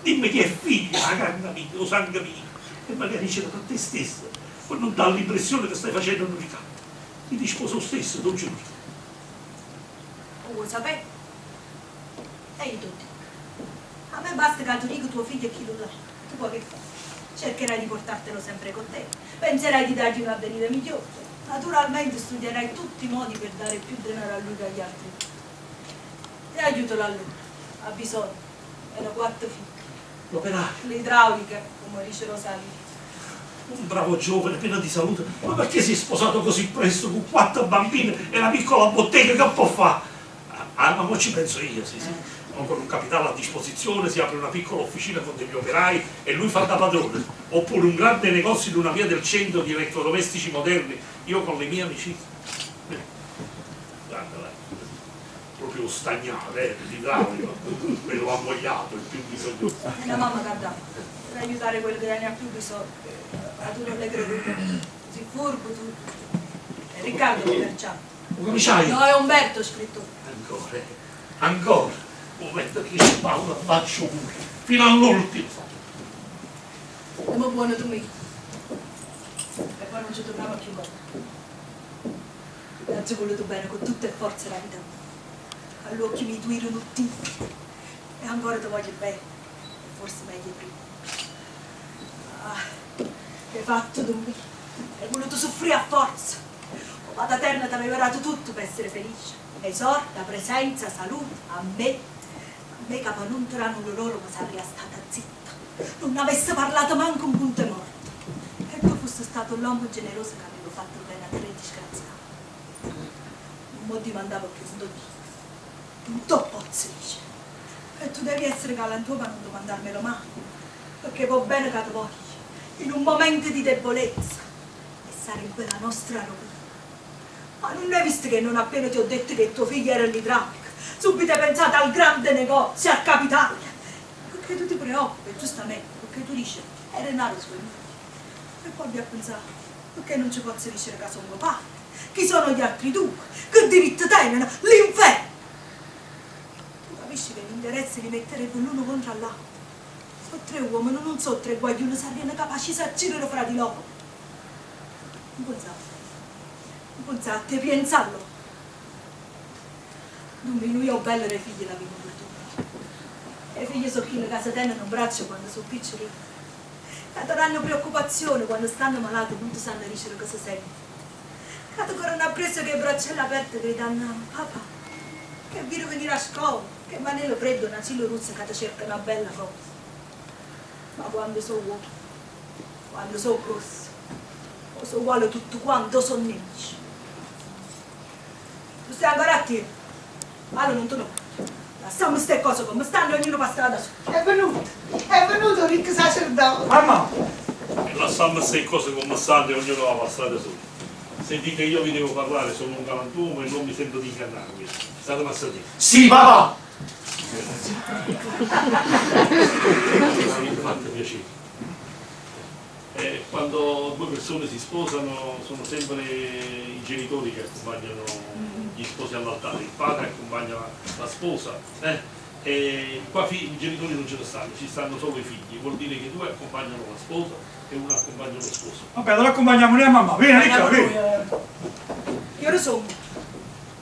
dimmi che è figlia, la grande amica, lo sangue mio. E magari c'era da te stesso, poi non dà l'impressione che stai facendo un ricatto. Ti dici sposo stesso, non giuro. Vuoi sapere? E io tutti. A me basta che tu dica tuo figlio e chi lo dà. Tu poi che fai? Cercherai di portartelo sempre con te. Penserai di dargli un avvenire migliore. Naturalmente studierai tutti i modi per dare più denaro a lui che agli altri. E aiutalo a lui, ha bisogno. Hanno 4 figli. L'operaio, L'idraulica, come dice Rosalia. un bravo giovane, pieno di salute, ma perché si è sposato così presto con 4 bambini e una piccola bottega, che può fare? Ah, ma ci penso io, sì, sì. Con un capitale a disposizione si apre una piccola officina con degli operai e lui fa da padrone. Oppure un grande negozio in una via del centro di elettrodomestici moderni, io con le mie amicizie. Guarda, proprio stagnare, l'idraulico, quello ammogliato, il più bisognoso. E la mamma guarda, per aiutare quello che ne ha più bisogno. Ma tu non le credi, si furbo tutto. E Riccardo commerciante. Un commissario? No, è Umberto scritto. Ancora. Un momento che ci Paolo faccio pure, fino all'ultimo. E mo buono tu mi. E poi non ci torniamo più mai. E ci voluto bene con tutte le forze della vita mia. All'occhio mi tuirono tutti. E ancora ti voglio bene. E forse meglio prima. Ah, che hai fatto tu mi. Hai voluto soffrire a forza. O Padre Eterno ti aveva dato tutto per essere felice. Esorta, presenza, salute, a me che non trovano loro, ma sarei stata zitta. Non avesse parlato manco un punto morto. E tu fossi stato l'uomo generoso che avevo fatto bene a 3 disgraziati. Non mi dimandavo più sto dì. Un toppozzo dice. E tu devi essere galantuomo ma non domandarmelo mai. Perché va bene che ti voglio, in un momento di debolezza. E sarei in quella nostra rovina. Ma non hai visto che non appena ti ho detto che tuo figlio era l'idraulico? Subito hai pensato al grande negozio, al capitale. Perché tu ti preoccupi, giustamente, perché tu dici, è Renato suoi figli. E poi abbiamo pensato, perché non ci posso dire che sono mio padre? Chi sono gli altri 2? Che diritto tengono? L'inferno! Tu capisci che gli interessi li metterebbero l'uno contro l'altro? Sono 3 uomini, non sono 3 guaglioni, sarebbero capaci di agire fra di loro. Non pensate, pensarlo. Lui ho bello le figlie la vivo per tutto. Le figlie sono chi le case tengono un braccio quando sono piccoli. Che hanno preoccupazione quando stanno malati, non sanno dicere cosa sentono. Che ancora non ha preso che braccia aperte gridando, papà, che viro venire a scuola, che manello freddo, un asilo russo che ti cerca una bella cosa. Ma quando sono uomo, quando sono grosso, o sono uguale tutto quanto sono nemici. Tu stai ancora a te? Allora non te lo lasciamo queste cose come stanno, ognuno per strada sua. È venuto ricco sacerdote. Mamma! E lasciamo queste cose come stanno e ognuno va per strada sua. Senti che io vi devo parlare, sono un galantuomo e non mi sento di ingannarvi. State passati. Sì, papà! Mi fate piacere. Quando 2 persone si sposano sono sempre i genitori che accompagnano gli sposi all'altare, il padre accompagna la sposa, e qua i genitori non ce ne stanno, ci stanno solo i figli, vuol dire che 2 accompagnano la sposa e 1 accompagna lo sposo. Vabbè, allora accompagniamo noi a mamma, vieni Ricca, vieni! Che ora sono?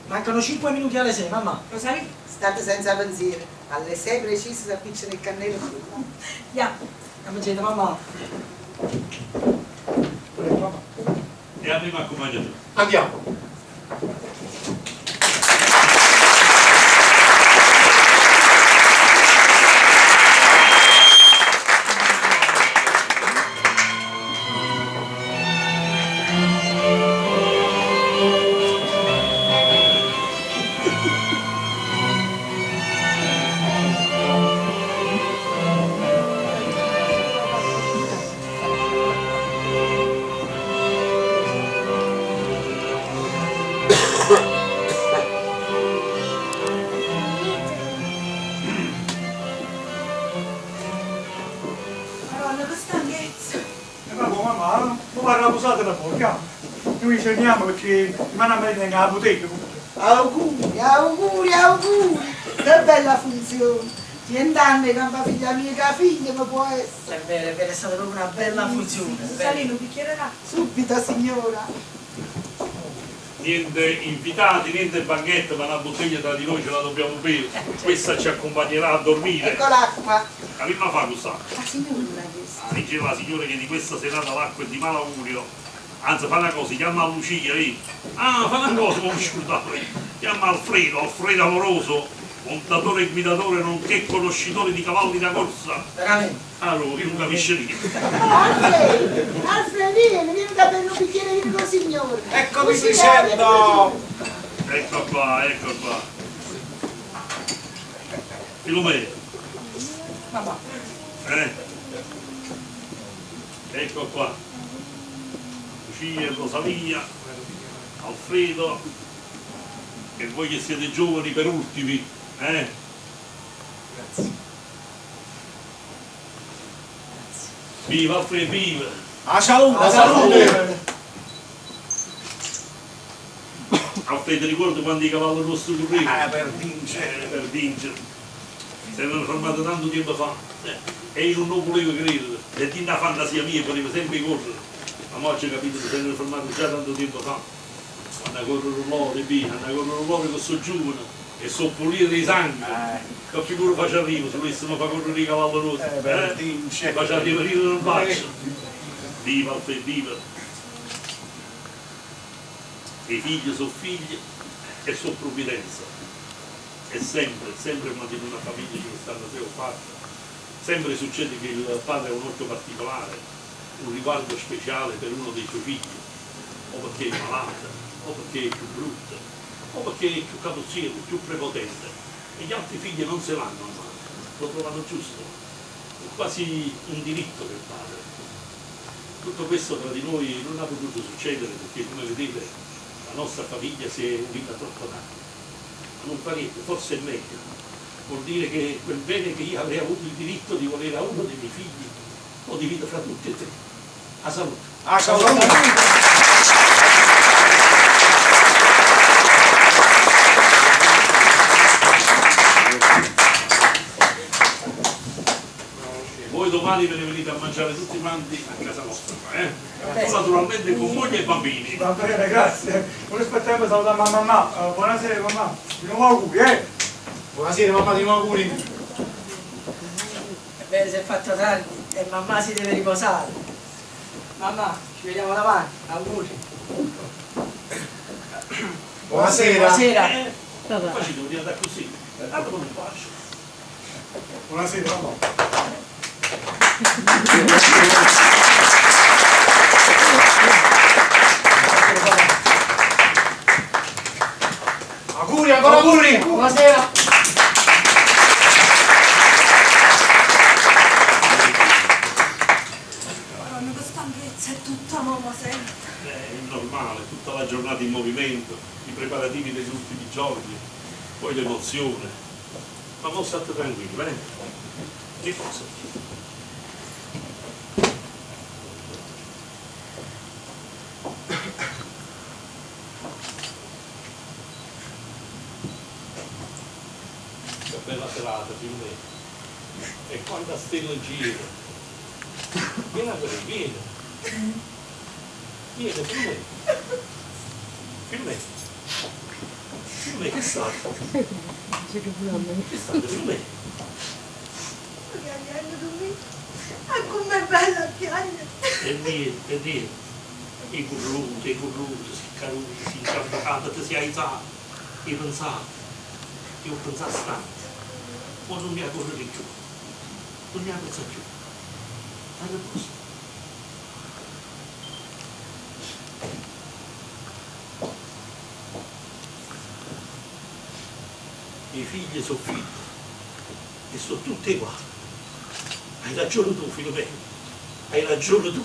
Mancano 5 minuti alle 6, mamma. Rosalia? State senza pensiero. Alle 6 precise si appicciano il cannello. Andiamo. Andiamo, mamma. E a me mi accompagna tu. Andiamo. Noi cerchiamo perché rimane a me nella bottega. Auguri, che bella funzione. 100 anni che non figlia mia che figlia mi può essere. È vero, è stata proprio una bella funzione. Salino, bicchiererà? Subito signora. Niente invitati, niente banchetto, ma una bottiglia tra di noi ce la dobbiamo bere. Questa ci accompagnerà a dormire. Ecco l'acqua. La prima fa questa. La signora non l'ha chiesto. Diceva la signora che di questa serata l'acqua è di malaugurio. Anzi, fa una cosa, chiama a Lucia, fa una cosa, come mi scordavo io. Chiama Alfredo amoroso, montatore e guidatore nonché conoscitore di cavalli da corsa. Veramente? Allora, io non capisce niente. Alfred, vieni da bere un bicchiere di vino col signore. Eccomi Crescendo! Ecco qua, ecco qua. Filomena. Mamma. Ecco qua. Lucia, Rosalia, Alfredo. E voi che siete giovani per ultimi, Grazie. Viva Alfredo, viva! A salute! La salute! Alfredo, ricordo quando i cavalli nostri correvano? Per vincere! Per vincere. Si erano fermati tanto tempo fa. E io non volevo credere. E di una fantasia mia volevo sempre correre. Ma oggi ho capito che si erano fermati già tanto tempo fa. Hanno a correre loro, via, hanno a correre loro che sono giovani e sono puliti di sangue. Che figura faccia arrivo se volessimo far correre i cavalli nostri? Per vincere! Faccia riparire nel faccio. Viva Alfredo, viva! I figli sono figli e sono provvidenza. E sempre quando in una famiglia ci stanno 3 o 4, sempre succede che il padre ha un occhio particolare, un riguardo speciale per uno dei suoi figli, o perché è malata, o perché è più brutta, o perché è più carrozziere, più prepotente. E gli altri figli non se l'hanno a mano, lo trovano giusto, è quasi un diritto del padre. Tutto questo tra di noi non ha potuto succedere perché, come vedete, la nostra famiglia si è unita troppo tardi. Non fa niente, forse è meglio. Vuol dire che quel bene che io avrei avuto il diritto di volere a uno dei miei figli lo divido fra tutti e 3. A salute. A salute! Voi domani ve ne venite a mangiare tutti quanti a casa nostra, naturalmente con moglie e bambini. Va bene, grazie. Non aspettiamo di salutare mamma. Buonasera mamma. Di nuovo auguri, Buonasera mamma, di nuovo auguri. Bene, si è fatto tardi e mamma si deve riposare. Mamma, ci vediamo davanti. Auguri. Buonasera. Buonasera. Facci devo andare così. Allora non faccio. Buonasera mamma. Auguri, ancora auguri. Buonasera. Madonna, che stanchezza è tutta, mamma, sempre. È normale, tutta la giornata in movimento, i preparativi degli ultimi giorni, poi l'emozione. Ma mo state tranquilli, Che cosa? Che bella serata, Filomena. E quanta stella gira. Vieni a vedere, vieni. Vieni, Filomena. Filomena. Filomena, che state? Che state, Filomena? Ah, com'è bella piangere! E niente. E curruto, si caruti, si incampacata, ti si alzata. E pensato. Io ho pensato tanto. Ma non mi ha correre più. Non mi ha pensato più. A riposo. I figli sono figli. E sono tutti uguali. Hai ragione tu, Filomena. Hai ragione tu.